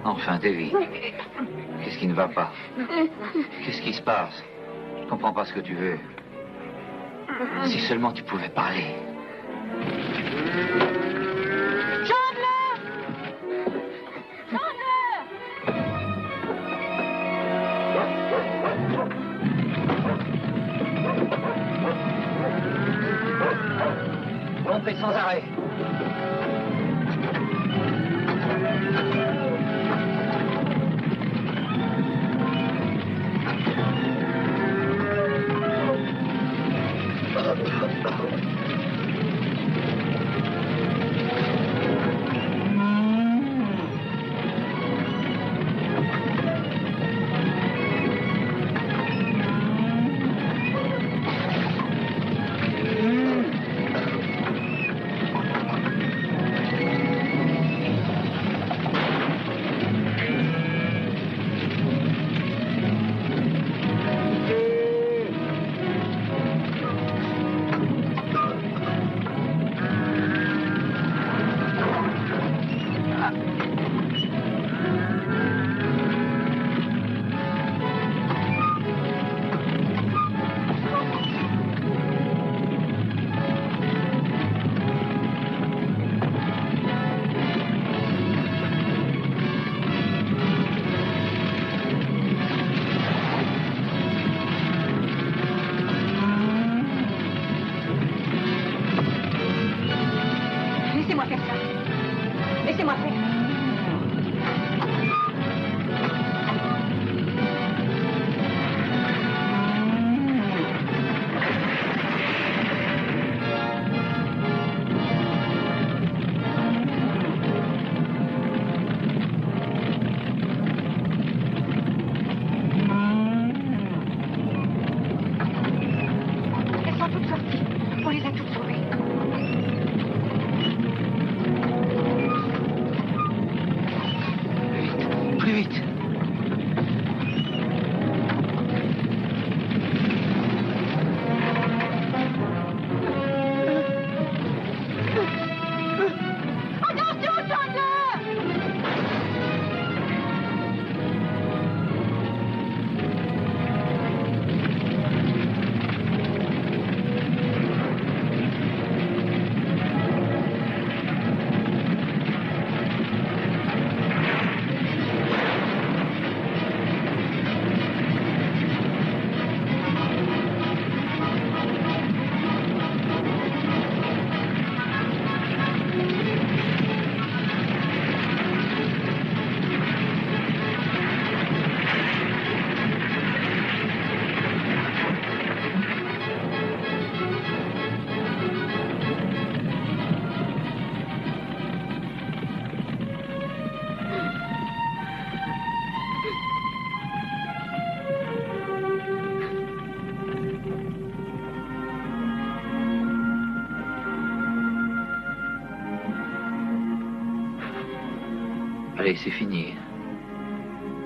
S1: Enfin, David. Qu'est-ce qui ne va pas? Qu'est-ce qui se passe? Je comprends pas ce que tu veux. Si seulement tu pouvais parler. Pompez sans arrêt.
S7: Laissez-moi faire ça. Laissez-moi faire. Elles sont toutes sorties. On les a toutes sauvées.
S1: Plus vite.
S7: Attention, Chandler!
S1: Allez, c'est fini.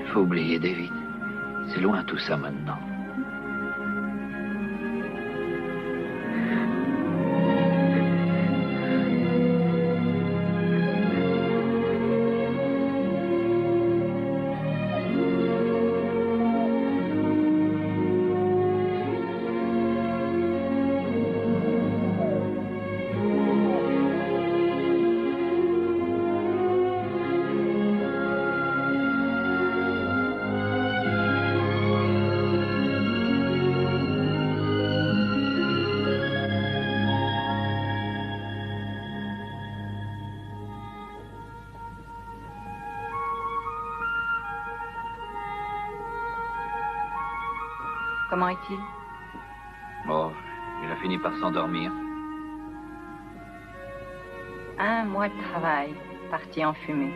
S1: Il faut oublier, David. C'est loin tout ça maintenant.
S9: Comment est-il?
S1: Bon, il a fini par s'endormir.
S9: 1 mois de travail, parti en fumée.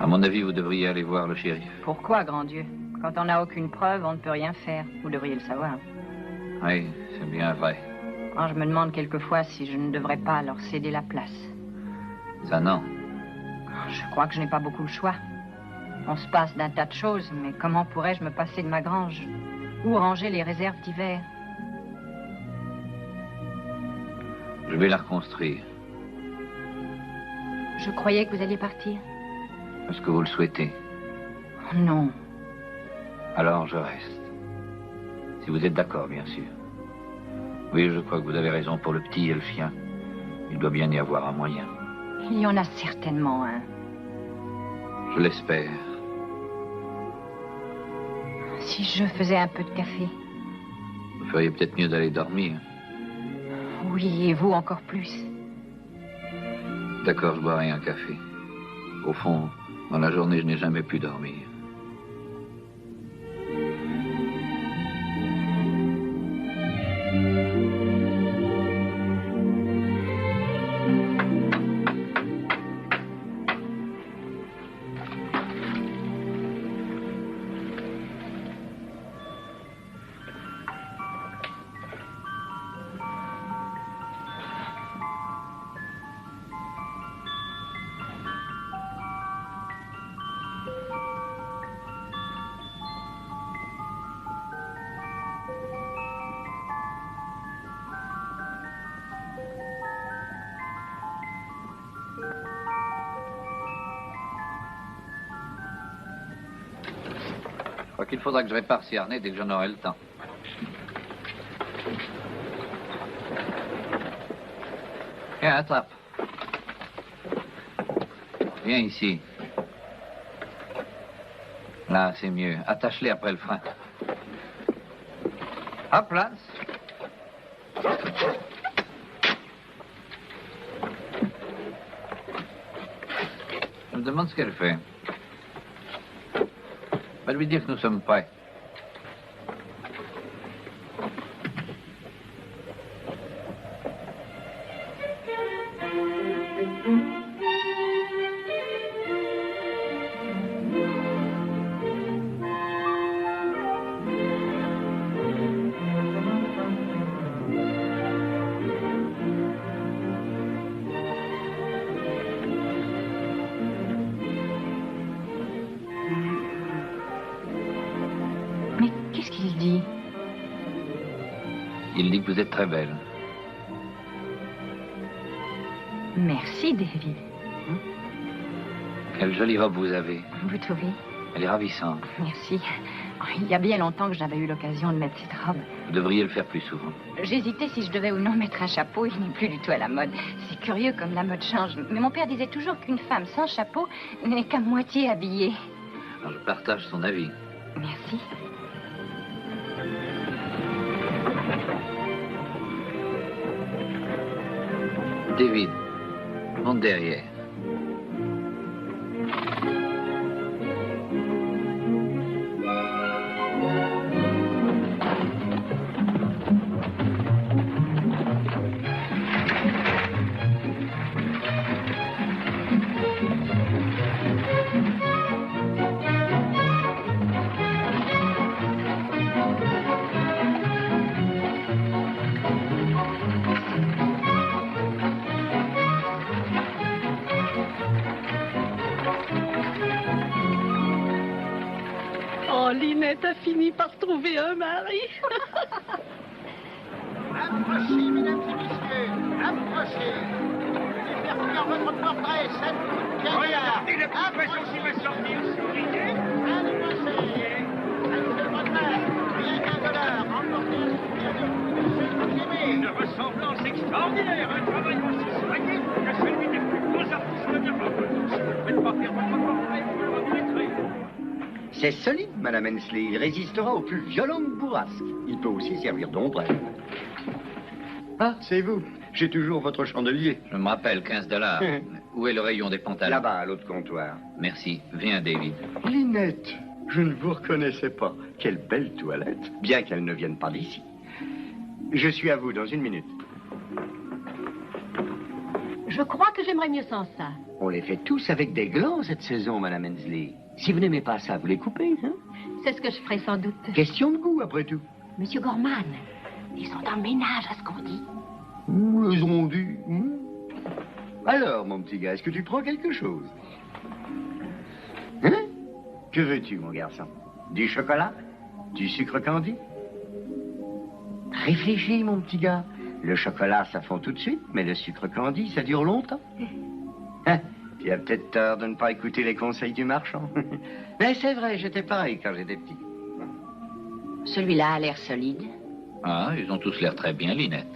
S1: À mon avis, vous devriez aller voir le shérif.
S9: Pourquoi, grand Dieu? Quand on n'a aucune preuve, on ne peut rien faire. Vous devriez le savoir.
S1: Oui, c'est bien vrai.
S9: Alors, je me demande quelquefois si je ne devrais pas leur céder la place.
S1: Ça, non.
S9: Je crois que je n'ai pas beaucoup le choix. On se passe d'un tas de choses, mais comment pourrais-je me passer de ma grange? Où ranger les réserves d'hiver?
S1: Je vais la reconstruire.
S9: Je croyais que vous alliez partir.
S1: Est-ce que vous le souhaitez?
S9: Oh, non.
S1: Alors je reste. Si vous êtes d'accord, bien sûr. Oui, je crois que vous avez raison pour le petit et le chien. Il doit bien y avoir un moyen.
S9: Il y en a certainement un.
S1: Je l'espère.
S9: Si je faisais un peu de café.
S1: Vous feriez peut-être mieux d'aller dormir.
S9: Oui, et vous encore plus.
S1: D'accord, je boirai un café. Au fond, dans la journée, je n'ai jamais pu dormir. Je crois qu'il faudra que je répare ces harnais dès que j'en aurai le temps. Viens, attrape. Viens ici. Là, c'est mieux. Attache-les après le frein. Hop, là. Je me demande ce qu'elle fait. Va lui dire que nous sommes prêts. Il dit que vous êtes très belle.
S9: Merci, David.
S1: Quelle jolie robe vous avez.
S9: Vous trouvez?
S1: Elle est ravissante.
S9: Merci. Il y a bien longtemps que j'avais eu l'occasion de mettre cette robe.
S1: Vous devriez le faire plus souvent.
S9: J'hésitais si je devais ou non mettre un chapeau. Il n'est plus du tout à la mode. C'est curieux comme la mode change. Mais mon père disait toujours qu'une femme sans chapeau n'est qu'à moitié habillée.
S1: Alors, je partage son avis.
S9: Merci.
S1: David, monte derrière.
S10: Linette a fini par trouver un mari.
S11: Approchez, mesdames et messieurs, approchez. Je vais faire faire votre portrait, ça ne coûte qu'un milliard.
S3: Regardez la situation qui va sortir, souriez.
S11: Allez, passez. Avec le retard, rien qu'un dollar, emportez un souvenir de celui que vous aimez.
S3: Une ressemblance extraordinaire, un travail aussi soigné que celui des plus grands artistes d'Europe. Si vous ne faites pas faire votre portrait, vous le regretterez.
S8: C'est solide, Madame Hensley. Il résistera aux plus violentes bourrasques. Il peut aussi servir d'ombrelle. Ah, c'est vous. J'ai toujours votre chandelier.
S1: Je me rappelle, 15 $. Où est le rayon des pantalons?
S8: Là-bas, à l'autre comptoir.
S1: Merci. Viens, David.
S8: Linette, je ne vous reconnaissais pas. Quelle belle toilette. Bien qu'elle ne vienne pas d'ici. Je suis à vous dans une minute.
S10: Je crois que j'aimerais mieux sans ça.
S8: On les fait tous avec des glands cette saison, Madame Hensley. Si vous n'aimez pas ça, vous les coupez, hein?
S10: C'est ce que je ferai sans doute.
S8: Question de goût, après tout.
S10: Monsieur Gorman, ils sont en ménage à ce qu'on dit.
S8: Ils ont dit. Alors, mon petit gars, est-ce que tu prends quelque chose? Hein? Que veux-tu, mon garçon? Du chocolat? Du sucre candi? Réfléchis, mon petit gars. Le chocolat, ça fond tout de suite, mais le sucre candi, ça dure longtemps. Hein? Tu as peut-être tort de ne pas écouter les conseils du marchand. Mais c'est vrai, j'étais pareil quand j'étais petit.
S9: Celui-là a l'air solide.
S1: Ah, ils ont tous l'air très bien, Linette.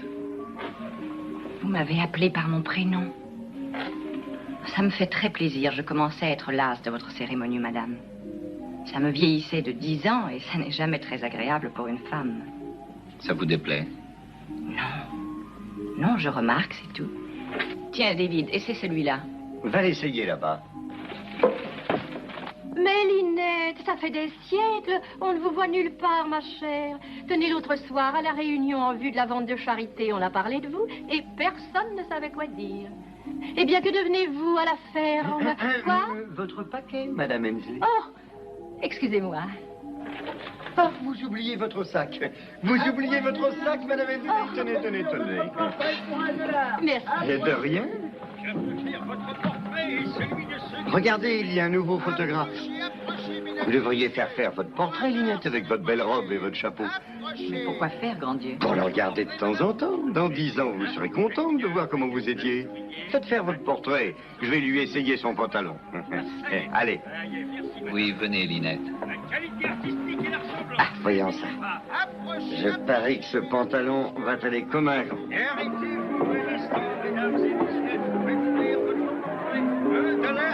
S9: Vous m'avez appelé par mon prénom. Ça me fait très plaisir. Je commençais à être lasse de votre cérémonie, madame. Ça me vieillissait de 10 ans et ça n'est jamais très agréable pour une femme.
S1: Ça vous déplaît?
S9: Non. Non, je remarque, c'est tout. Tiens, David, et c'est celui-là.
S8: Va l'essayer là-bas.
S10: Mais Linette, ça fait des siècles, on ne vous voit nulle part, ma chère. Tenez, l'autre soir, à la réunion en vue de la vente de charité, on a parlé de vous et personne ne savait quoi dire. Eh bien, que devenez-vous à la ferme? Quoi?
S8: Votre paquet, Madame Hensley.
S10: Oh, excusez-moi.
S8: Oh, vous oubliez votre sac. Vous oubliez votre sac, Madame Hensley. Tenez, tenez, tenez.
S10: Merci.
S8: Et de rien. Regardez, il y a un nouveau photographe. Vous devriez faire votre portrait, Linette, avec votre belle robe et votre chapeau.
S9: Mais pourquoi faire, grand Dieu?
S8: Pour le regarder de temps en temps. Dans 10 ans, vous serez content de voir comment vous étiez. Faites faire votre portrait. Je vais lui essayer son pantalon. Allez.
S1: Oui, venez, Linette.
S8: Ah, voyons ça. Je parie que ce pantalon va aller comme un gant.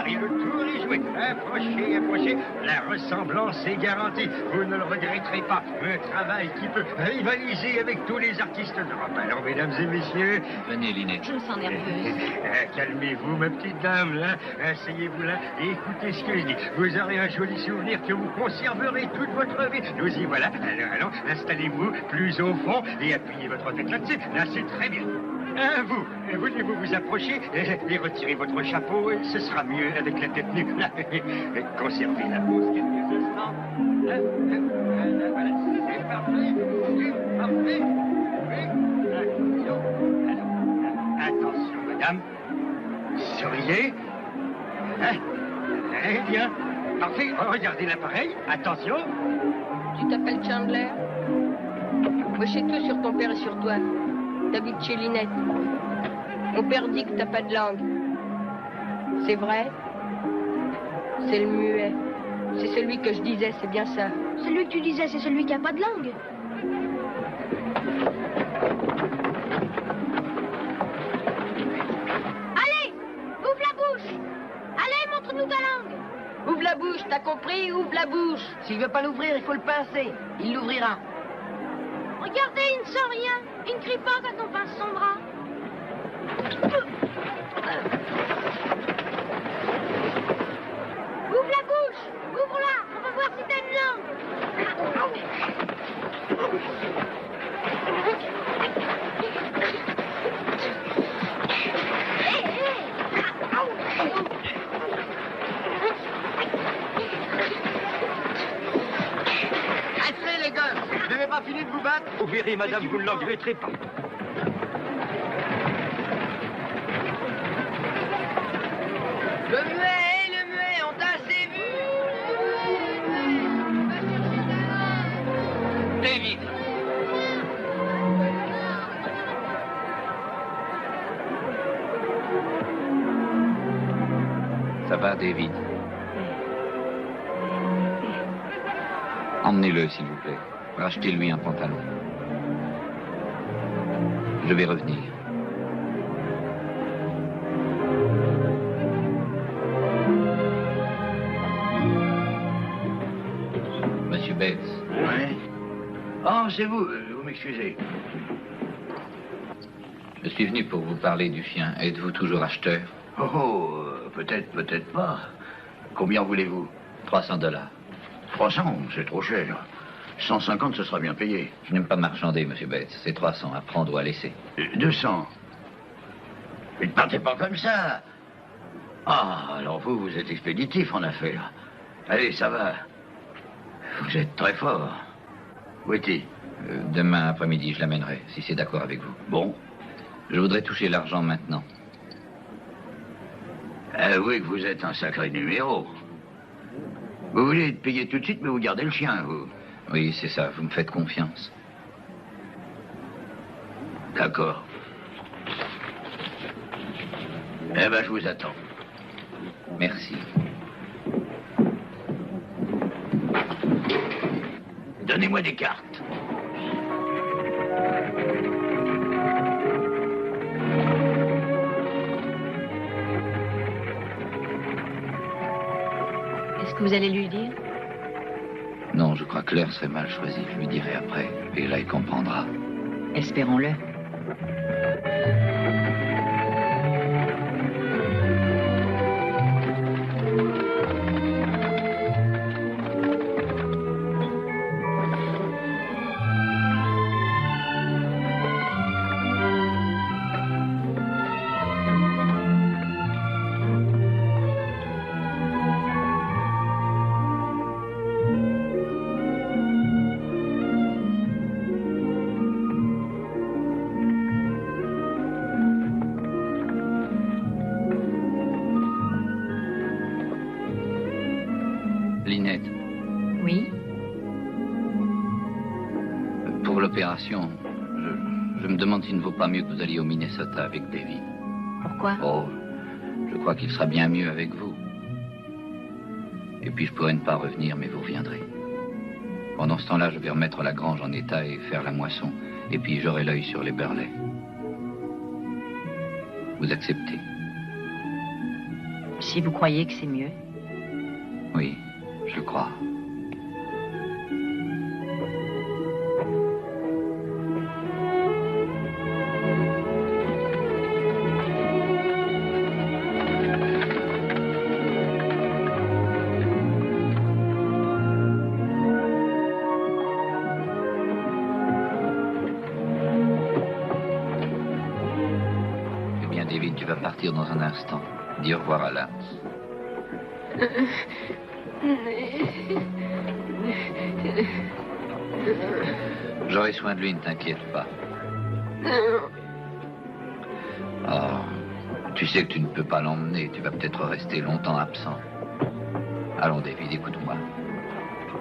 S12: Et le tour est joué. Approchez, approchez. La ressemblance est garantie. Vous ne le regretterez pas. Un travail qui peut rivaliser avec tous les artistes d'Europe. Alors, mesdames et messieurs...
S1: Venez, Linette.
S9: Je me sens nerveuse.
S12: Calmez-vous, ma petite dame, là. Asseyez-vous là et écoutez ce que je dis. Vous aurez un joli souvenir que vous conserverez toute votre vie. Nous y voilà. Alors, installez-vous plus au fond et appuyez votre tête là-dessus. Là, c'est très bien. Vous, voulez-vous vous approcher et retirer votre chapeau? Ce sera mieux avec la tête nue. Conservez la pose quelques instants. Voilà, c'est parfait. C'est parfait. Oui. Alors, attention, madame. Souriez. Eh bien, parfait. Regardez l'appareil. Attention.
S10: Tu t'appelles Chandler? Moi, je sais tout sur ton père et sur toi. T'habites chez Linette. Mon père dit que t'as pas de langue. C'est vrai? C'est le muet. C'est celui que je disais, c'est bien ça.
S13: Celui que tu disais, c'est celui qui a pas de langue. Allez, ouvre la bouche. Allez, montre-nous ta langue.
S10: Ouvre la bouche, t'as compris? Ouvre la bouche.
S14: S'il veut pas l'ouvrir, il faut le pincer. Il l'ouvrira.
S13: Regardez, il ne sent rien. Il ne crie pas quand on pince son bras. Ouvre la bouche. Ouvre-la. On va voir si t'as une langue.
S14: Assez, les gars. Vous n'avez pas fini de vous battre?
S12: Vous verrez, madame, vous ne l'en regretterez pas.
S14: Le muet, on t'a assez vu.
S1: David. Ça va, David? Emmenez-le, s'il vous plaît. Rachetez-lui un pantalon. Je vais revenir. Monsieur Bates.
S3: Oui. Oh, c'est vous. Vous m'excusez.
S1: Je suis venu pour vous parler du chien. Êtes-vous toujours acheteur?
S3: Oh, peut-être, peut-être pas. Combien voulez-vous?
S1: $300.
S3: 300, c'est trop cher. 150, ce sera bien payé.
S1: Je n'aime pas marchander, monsieur Bates. C'est 300, à prendre ou à laisser.
S3: 200. Mais ne partez pas comme ça. Ah, alors vous êtes expéditif en affaires. Allez, ça va. Vous êtes très fort. Où est-il?
S1: Demain après-midi, je l'amènerai, si c'est d'accord avec vous.
S3: Bon.
S1: Je voudrais toucher l'argent maintenant.
S3: Avouez que vous êtes un sacré numéro. Vous voulez être payé tout de suite, mais vous gardez le chien, vous.
S1: Oui, c'est ça. Vous me faites confiance.
S3: D'accord. Eh ben, je vous attends.
S1: Merci.
S3: Donnez-moi des cartes.
S9: Est-ce que vous allez lui dire?
S1: Non, je crois que l'heure serait mal choisie. Je lui dirai après. Et là, il comprendra.
S9: Espérons-le.
S1: Lynette.
S9: Oui?
S1: Pour l'opération, je me demande s'il ne vaut pas mieux que vous alliez au Minnesota avec David.
S9: Pourquoi?
S1: Oh, je crois qu'il sera bien mieux avec vous. Et puis je pourrais ne pas revenir, mais vous reviendrez. Pendant ce temps-là, je vais remettre la grange en état et faire la moisson. Et puis j'aurai l'œil sur les Burley. Vous acceptez?
S9: Si vous croyez que c'est mieux.
S1: Oui, je crois. Eh bien, David, tu vas partir dans un instant. Dis au revoir à Lance. J'aurai soin de lui, ne t'inquiète pas. Oh, tu sais que tu ne peux pas l'emmener. Tu vas peut-être rester longtemps absent. Allons, David, écoute-moi.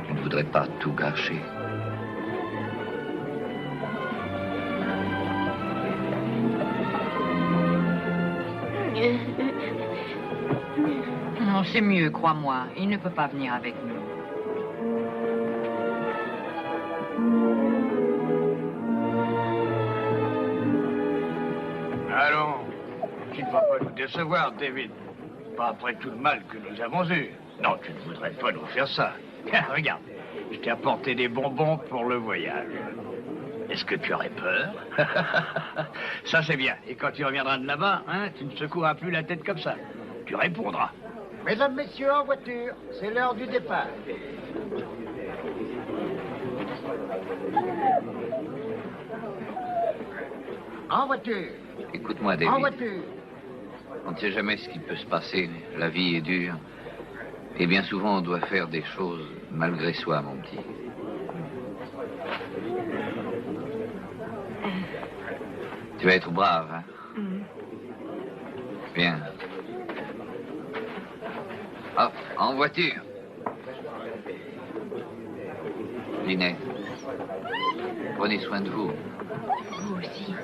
S1: Tu ne voudrais pas tout gâcher.
S9: Non, c'est mieux, crois-moi. Il ne peut pas venir avec nous.
S3: Allons, tu ne vas pas nous décevoir, David. Pas après tout le mal que nous avons eu. Non, tu ne voudrais pas nous faire ça. Regarde, je t'ai apporté des bonbons pour le voyage. Est-ce que tu aurais peur? Ça, c'est bien. Et quand tu reviendras de là-bas, hein, tu ne secoueras plus la tête comme ça. Tu répondras.
S11: Mesdames, messieurs, en voiture, c'est l'heure du départ. En voiture.
S1: Écoute-moi, David.
S11: En voiture.
S1: On ne sait jamais ce qui peut se passer. La vie est dure. Et bien souvent, on doit faire des choses malgré soi, mon petit. Tu vas être brave, hein? Bien. Hop, en voiture. Lynette, prenez soin de vous.
S9: Vous aussi.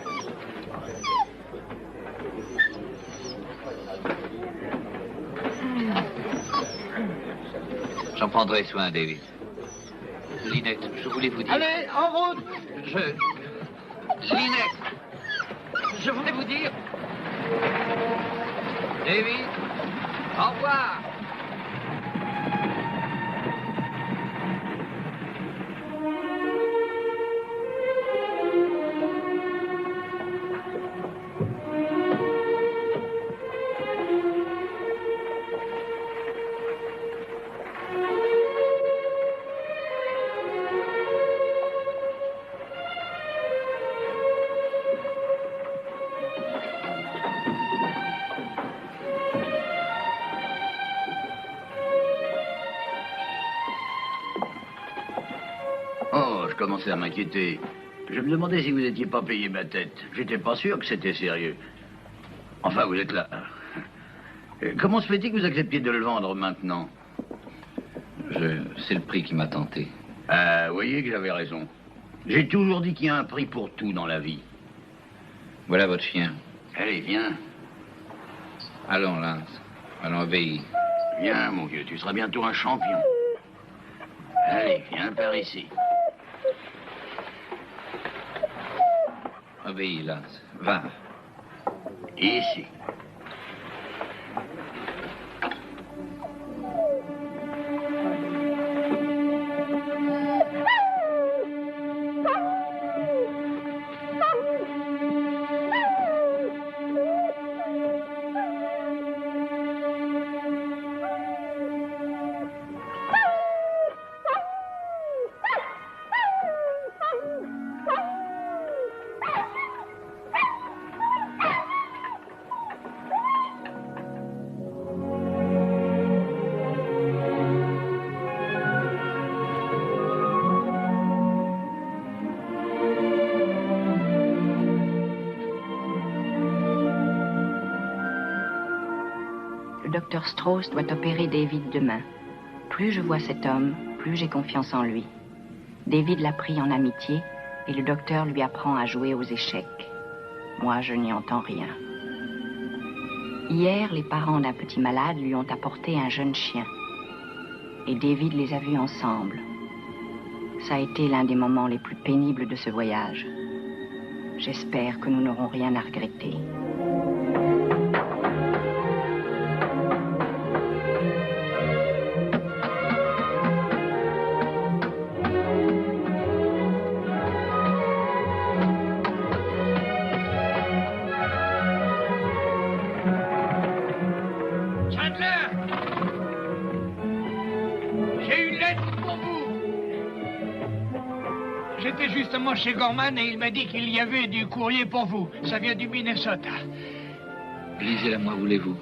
S1: J'en prendrai soin, David. Lynette, je voulais vous dire...
S11: Allez, en route.
S1: Lynette, je voulais vous dire... David, au revoir.
S3: Oh, je commençais à m'inquiéter. Je me demandais si vous n'étiez pas payé ma tête. J'étais pas sûr que c'était sérieux. Enfin, vous êtes là. Comment se fait-il que vous acceptiez de le vendre maintenant?
S1: C'est le prix qui m'a tenté.
S3: Ah, vous voyez que j'avais raison. J'ai toujours dit qu'il y a un prix pour tout dans la vie.
S1: Voilà votre chien.
S3: Allez, viens.
S1: Allons, Lance. Allons, obéis.
S3: Viens, mon vieux, tu seras bientôt un champion. Allez, viens par ici.
S1: Obéis, Lance. Va.
S3: Ici.
S9: Le docteur Strauss doit opérer David demain. Plus je vois cet homme, plus j'ai confiance en lui. David l'a pris en amitié et le docteur lui apprend à jouer aux échecs. Moi, je n'y entends rien. Hier, les parents d'un petit malade lui ont apporté un jeune chien. Et David les a vus ensemble. Ça a été l'un des moments les plus pénibles de ce voyage. J'espère que nous n'aurons rien à regretter.
S12: J'étais justement chez Gorman et il m'a dit qu'il y avait du courrier pour vous. Ça vient du Minnesota.
S1: Lisez-la, moi, voulez-vous?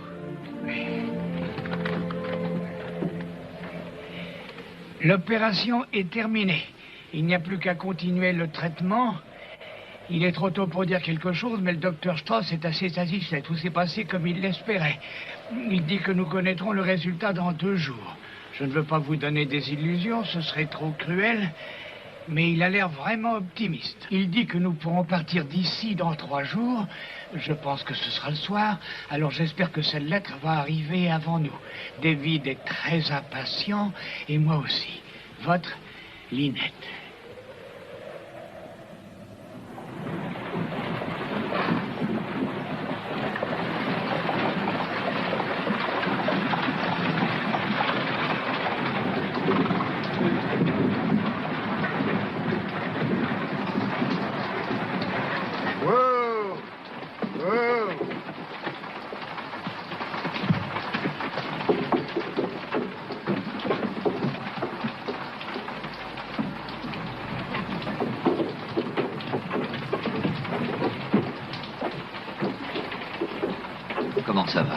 S12: L'opération est terminée. Il n'y a plus qu'à continuer le traitement. Il est trop tôt pour dire quelque chose, mais le docteur Strauss est assez satisfait. Tout s'est passé comme il l'espérait. Il dit que nous connaîtrons le résultat dans 2 jours. Je ne veux pas vous donner des illusions, ce serait trop cruel. Mais il a l'air vraiment optimiste. Il dit que nous pourrons partir d'ici dans 3 jours. Je pense que ce sera le soir. Alors j'espère que cette lettre va arriver avant nous. David est très impatient et moi aussi. Votre Lynette.
S1: Comment ça va?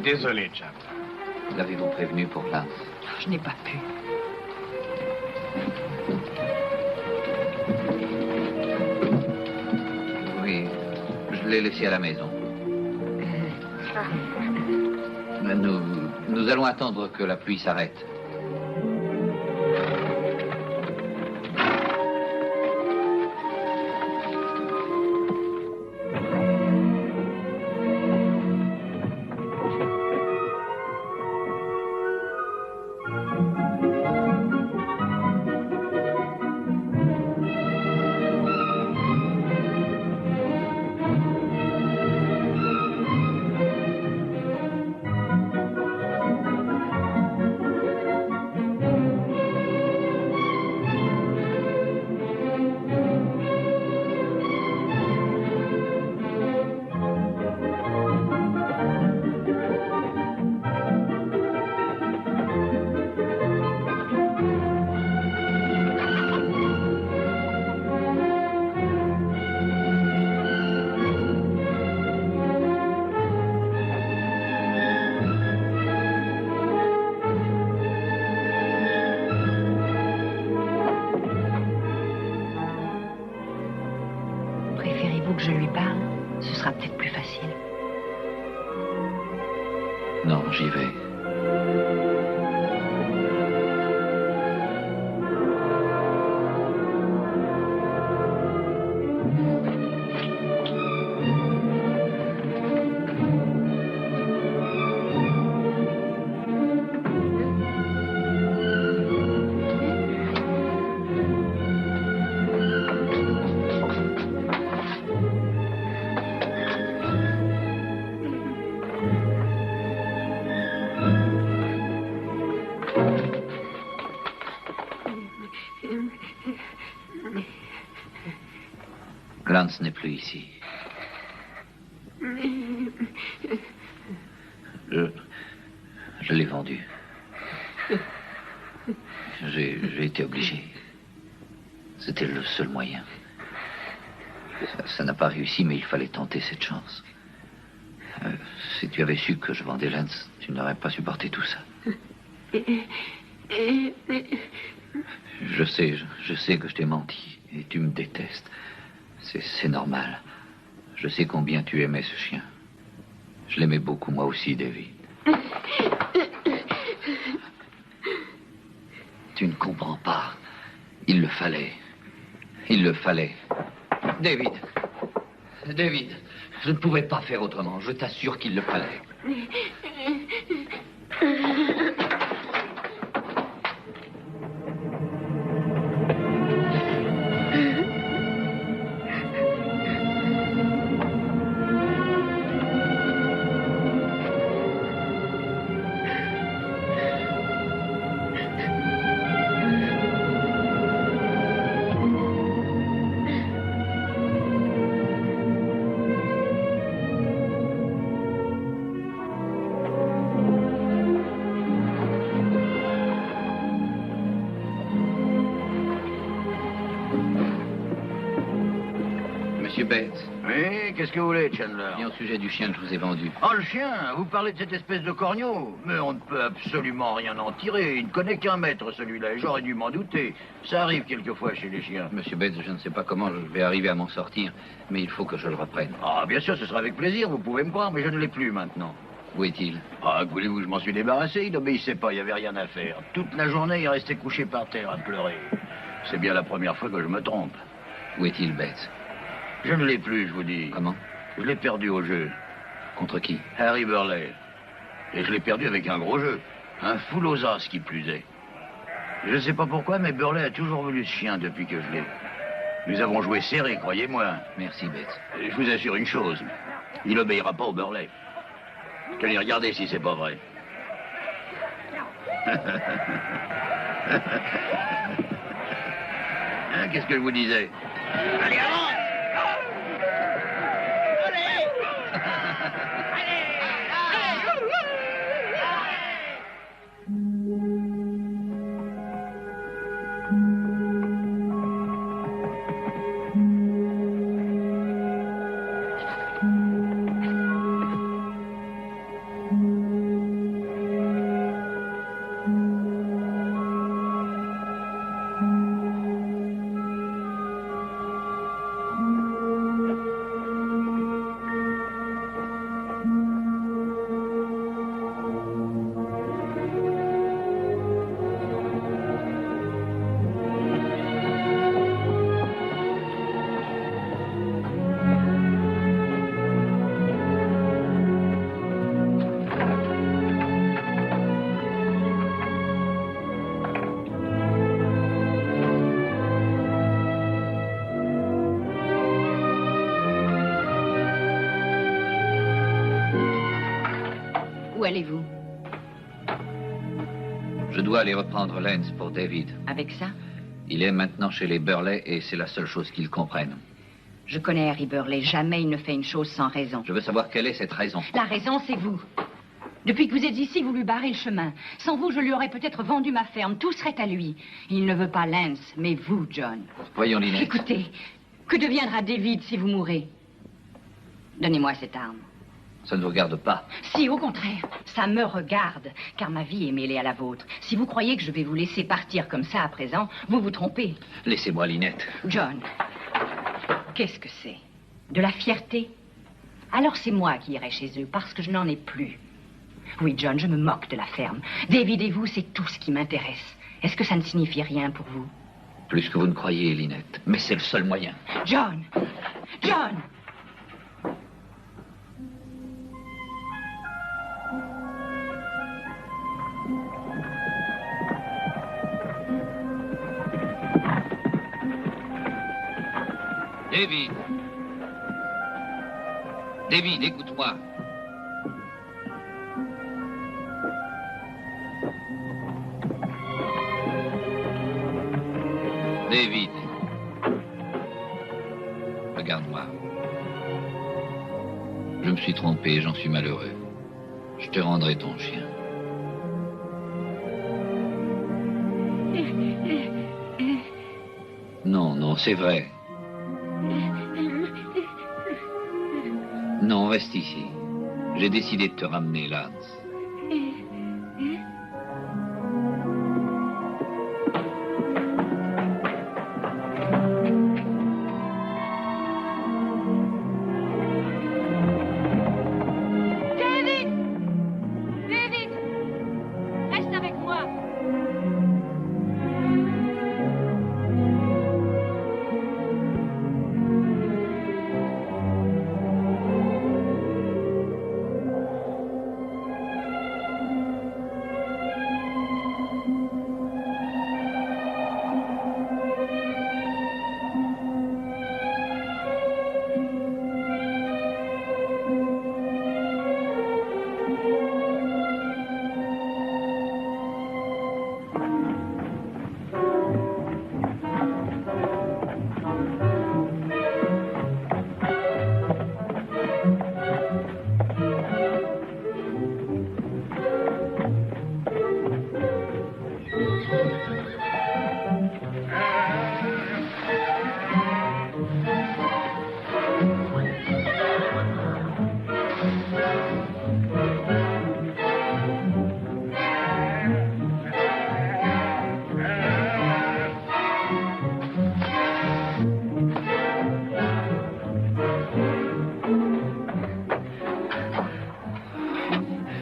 S12: Désolé, Chap.
S1: L'avez-vous prévenu pour Lance?
S7: Je n'ai pas pu.
S1: Oui, je l'ai laissé à la maison. Nous allons attendre que la pluie s'arrête.
S9: je lui parle, ce sera peut-être plus facile.
S1: Non, j'y vais. Lance n'est plus ici. Je l'ai vendu. J'ai été obligé. C'était le seul moyen. Ça n'a pas réussi, mais il fallait tenter cette chance. Si tu avais su que je vendais Lance, tu n'aurais pas supporté tout ça. Je sais que je t'ai menti et tu me détestes. C'est normal. Je sais combien tu aimais ce chien. Je l'aimais beaucoup, moi aussi, David. Tu ne comprends pas. Il le fallait. Il le fallait. David. David, je ne pouvais pas faire autrement. Je t'assure qu'il le fallait. Monsieur Bates.
S3: Oui, qu'est-ce que vous voulez, Chandler?
S1: Bien au sujet du chien que je vous ai vendu.
S3: Oh, le chien? Vous parlez de cette espèce de corneau? Mais on ne peut absolument rien en tirer. Il ne connaît qu'un maître, celui-là. J'aurais dû m'en douter. Ça arrive quelquefois chez les chiens.
S1: Monsieur Bates, je ne sais pas comment je vais arriver à m'en sortir, mais il faut que je le reprenne.
S3: Ah, bien sûr, ce sera avec plaisir, vous pouvez me croire, mais je ne l'ai plus maintenant.
S1: Où est-il?
S3: Ah, voulez-vous, je m'en suis débarrassé. Il n'obéissait pas, il n'y avait rien à faire. Toute la journée, il restait couché par terre à pleurer. C'est bien la première fois que je me trompe.
S1: Où est-il, Bates?
S3: Je ne l'ai plus, je vous dis.
S1: Comment?
S3: Je l'ai perdu au jeu.
S1: Contre qui?
S3: Harry Burley. Et je l'ai perdu avec un gros jeu. Un full aux as, qui plus est. Je ne sais pas pourquoi, mais Burley a toujours voulu ce chien depuis que je l'ai. Nous avons joué serré, croyez-moi.
S1: Merci, Bates.
S3: Et je vous assure une chose. Il n'obéira pas au Burley. Tenez, regardez si c'est pas vrai. Hein, qu'est-ce que je vous disais? Allez, avance!
S9: Où allez-vous?
S1: Je dois aller reprendre Lance pour David.
S9: Avec ça?
S1: Il est maintenant chez les Burley et c'est la seule chose qu'ils comprennent.
S9: Je connais Harry Burley. Jamais il ne fait une chose sans raison.
S1: Je veux savoir quelle est cette raison.
S9: La raison, c'est vous. Depuis que vous êtes ici, vous lui barrez le chemin. Sans vous, je lui aurais peut-être vendu ma ferme. Tout serait à lui. Il ne veut pas Lance, mais vous, John.
S1: Voyons, Lynette.
S9: Écoutez, que deviendra David si vous mourrez? Donnez-moi cette arme.
S1: Ça ne vous regarde pas.
S9: Si, au contraire, ça me regarde, car ma vie est mêlée à la vôtre. Si vous croyez que je vais vous laisser partir comme ça à présent, vous vous trompez.
S1: Laissez-moi, Lynette.
S9: John, qu'est-ce que c'est? De la fierté? Alors c'est moi qui irai chez eux, parce que je n'en ai plus. Oui, John, je me moque de la ferme. David et vous, c'est tout ce qui m'intéresse. Est-ce que ça ne signifie rien pour vous?
S1: Plus que vous ne croyez, Lynette. Mais c'est le seul moyen.
S9: John! John!
S1: David! David, écoute-moi. David. Regarde-moi. Je me suis trompé, j'en suis malheureux. Je te rendrai ton chien. Non, non, c'est vrai. Non, reste ici. J'ai décidé de te ramener, Lance.
S13: David! David! Reste avec moi.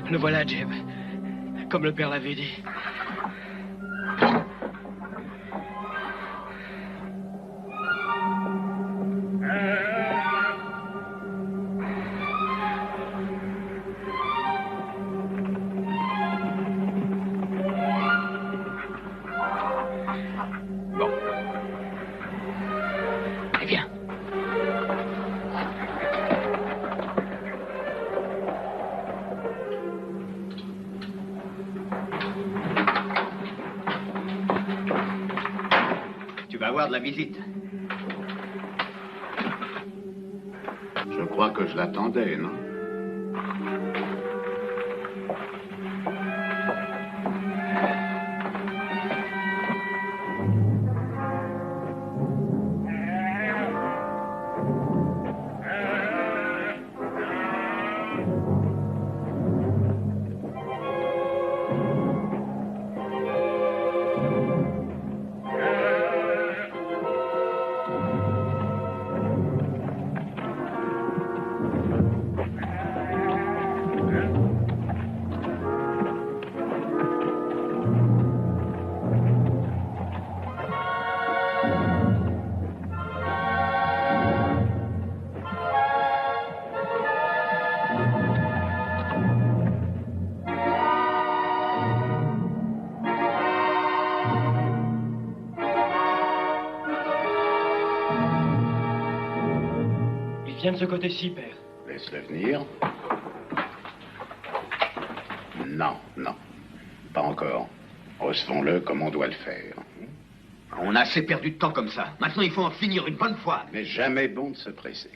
S6: Le voilà, Jeb. Comme le père l'avait dit.
S3: Bon. Eh bien.
S2: Tu vas avoir de la visite.
S4: Je crois que je l'attendais, non?
S6: Il vient de ce côté-ci, père.
S4: Laisse-le venir. Non, non. Pas encore. Recevons-le comme on doit le faire.
S2: On a assez perdu de temps comme ça. Maintenant, il faut en finir une bonne fois.
S4: Mais jamais bon de se presser.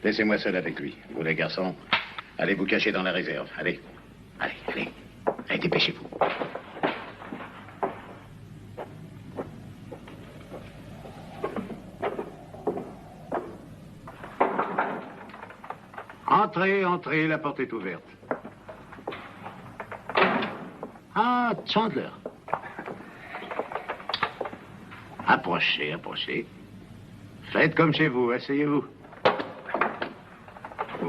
S4: Laissez-moi seul avec lui. Vous, les garçons, allez vous cacher dans la réserve. Allez. Allez, allez. Allez, dépêchez-vous. Entrez, entrez, la porte est ouverte. Ah, Chandler. Approchez, approchez. Faites comme chez vous, asseyez-vous.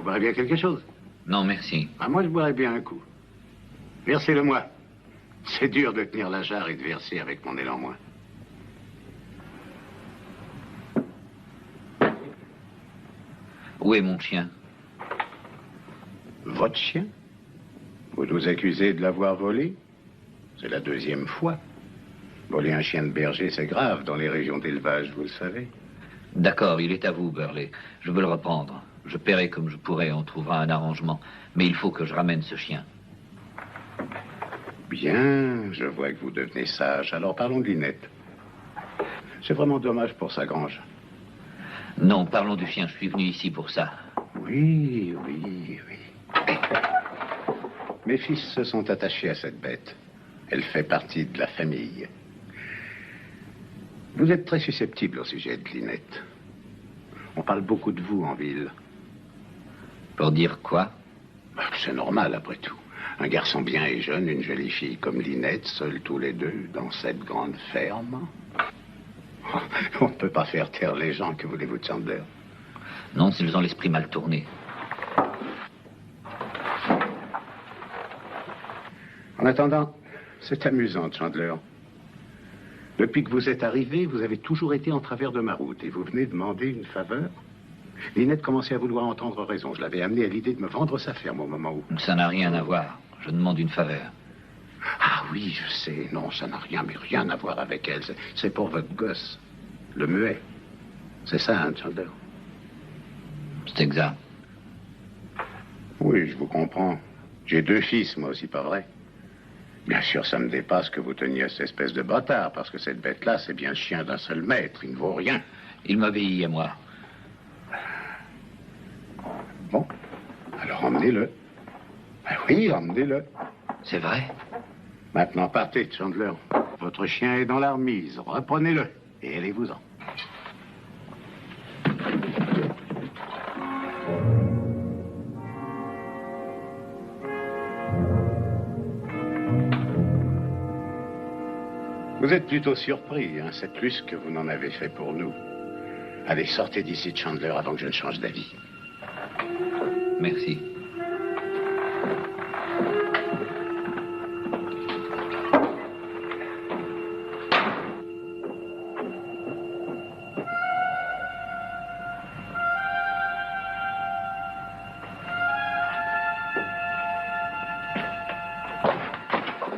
S4: boirez bien quelque chose?
S1: Non, merci.
S4: Ah, moi, je boirais bien un coup. Versez-le-moi. C'est dur de tenir la jarre et de verser avec mon élan moins.
S1: Où est mon chien?
S4: Votre chien? Vous nous accusez de l'avoir volé? C'est la deuxième fois. Voler un chien de berger, c'est grave dans les régions d'élevage, vous le savez.
S1: D'accord, il est à vous, Burley. Je veux le reprendre. Je paierai comme je pourrai, on trouvera un arrangement. Mais il faut que je ramène ce chien.
S4: Bien, je vois que vous devenez sage. Alors parlons de Linette. C'est vraiment dommage pour sa grange.
S1: Non, parlons du chien. Je suis venu ici pour ça.
S4: Oui. Mes fils se sont attachés à cette bête. Elle fait partie de la famille. Vous êtes très susceptible au sujet de Linette. On parle beaucoup de vous en ville.
S1: Pour dire quoi?
S4: C'est normal, après tout. Un garçon bien et jeune, une jolie fille comme Linette, seuls tous les deux, dans cette grande ferme. On ne peut pas faire taire les gens, que voulez-vous de Chandler?
S1: Non, s'ils ont l'esprit mal tourné.
S4: En attendant, c'est amusant, Chandler. Depuis que vous êtes arrivé, vous avez toujours été en travers de ma route et vous venez demander une faveur. Linette commençait à vouloir entendre raison. Je l'avais amenée à l'idée de me vendre sa ferme au moment où...
S1: Ça n'a rien à voir. Je demande une faveur.
S4: Ah oui, je sais. Non, ça n'a rien, mais rien à voir avec elle. C'est pour votre gosse, le muet. C'est ça, hein, Chandler?
S1: C'est exact.
S4: Oui, je vous comprends. J'ai 2 fils, moi aussi, pas vrai? Bien sûr, ça me dépasse que vous teniez à cette espèce de bâtard, parce que cette bête-là, c'est bien le chien d'un seul maître. Il ne vaut rien.
S1: Il m'obéit à moi.
S4: Bon, alors emmenez-le. Ben oui, emmenez-le.
S1: C'est vrai?
S4: Maintenant, partez, Chandler. Votre chien est dans la remise. Reprenez-le et allez-vous-en. Vous êtes plutôt surpris, hein? C'est plus que vous n'en avez fait pour nous. Allez, sortez d'ici, Chandler, avant que je ne change d'avis.
S1: Merci.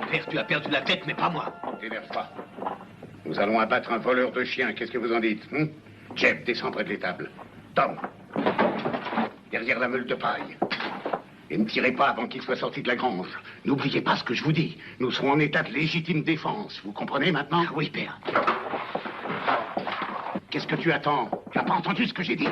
S2: Père, tu as perdu la tête, mais pas moi.
S4: T'énerve pas. Nous allons abattre un voleur de chiens. Qu'est-ce que vous en dites, hein? Jeff, descends près de l'étable. Tom, derrière la meule de paille. Et ne tirez pas avant qu'il soit sorti de la grange. N'oubliez pas ce que je vous dis. Nous serons en état de légitime défense. Vous comprenez maintenant?
S2: Oui, père.
S4: Qu'est-ce que tu attends? Tu n'as pas entendu ce que j'ai dit?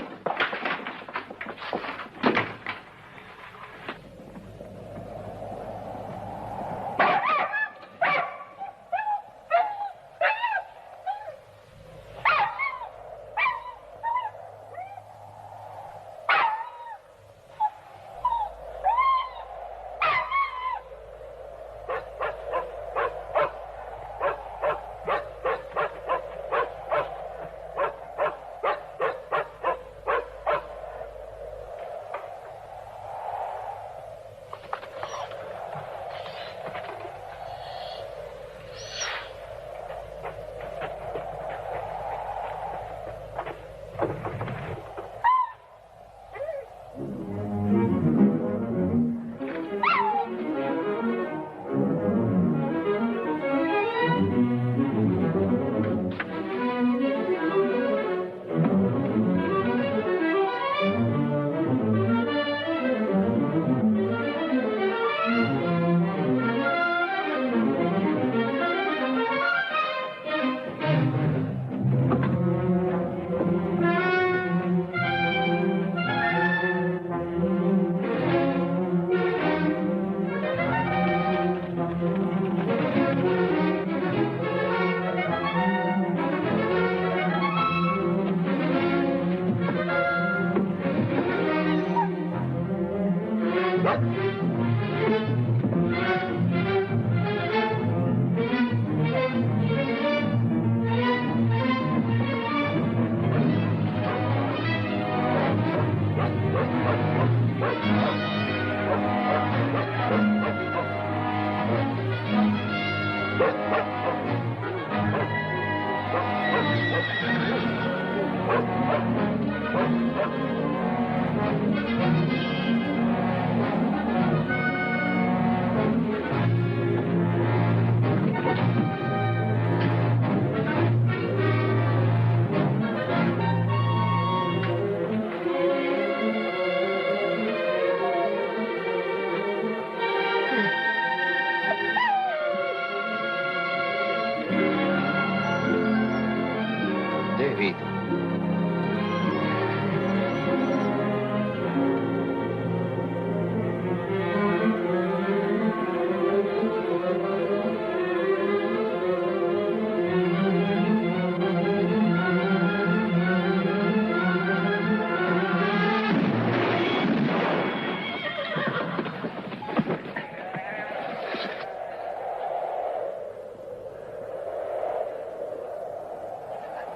S1: Vite.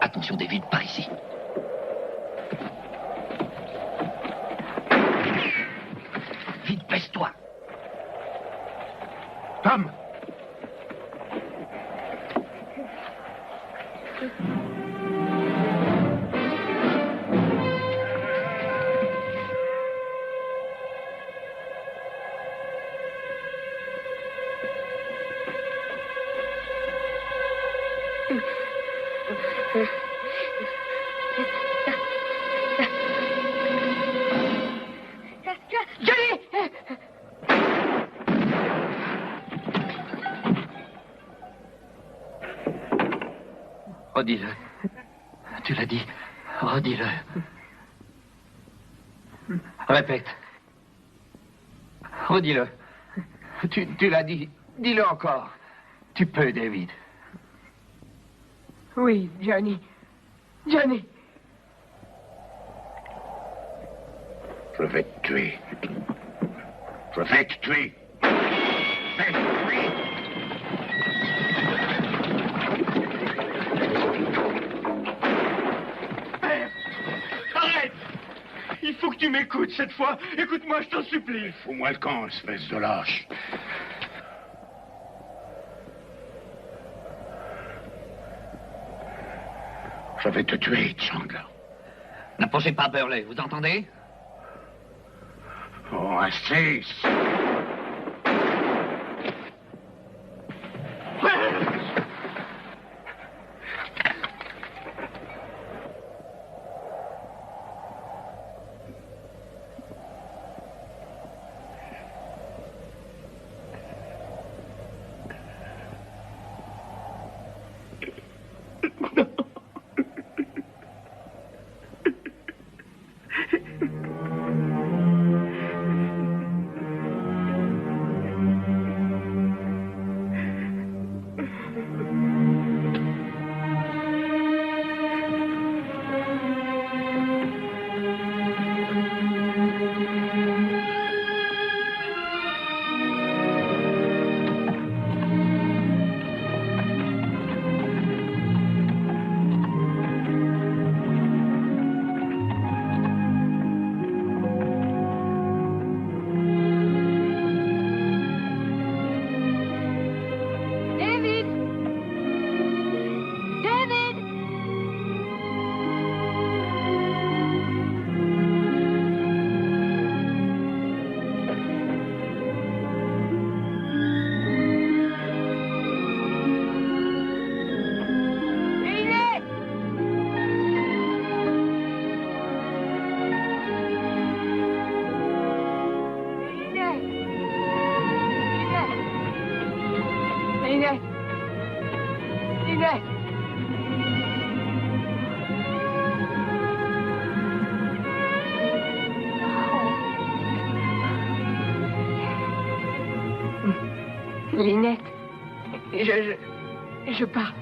S1: Attention, David, par ici. Vite, baisse-toi.
S12: Tom!
S1: Redis-le. Tu l'as dit. Redis-le. Répète. Redis-le. Tu l'as dit. Dis-le encore. Tu peux, David.
S10: Oui, Johnny. Johnny.
S4: Je vais te tuer. Je vais te tuer. Je vais te tuer.
S12: Arrête! Il faut que tu m'écoutes cette fois. Écoute-moi, je t'en supplie.
S4: Fous-moi le camp, espèce de lâche. Je vais te tuer, Chandler.
S1: N'approchez pas Burley, vous entendez?
S4: Oh, assez.
S10: Lynette, je pars.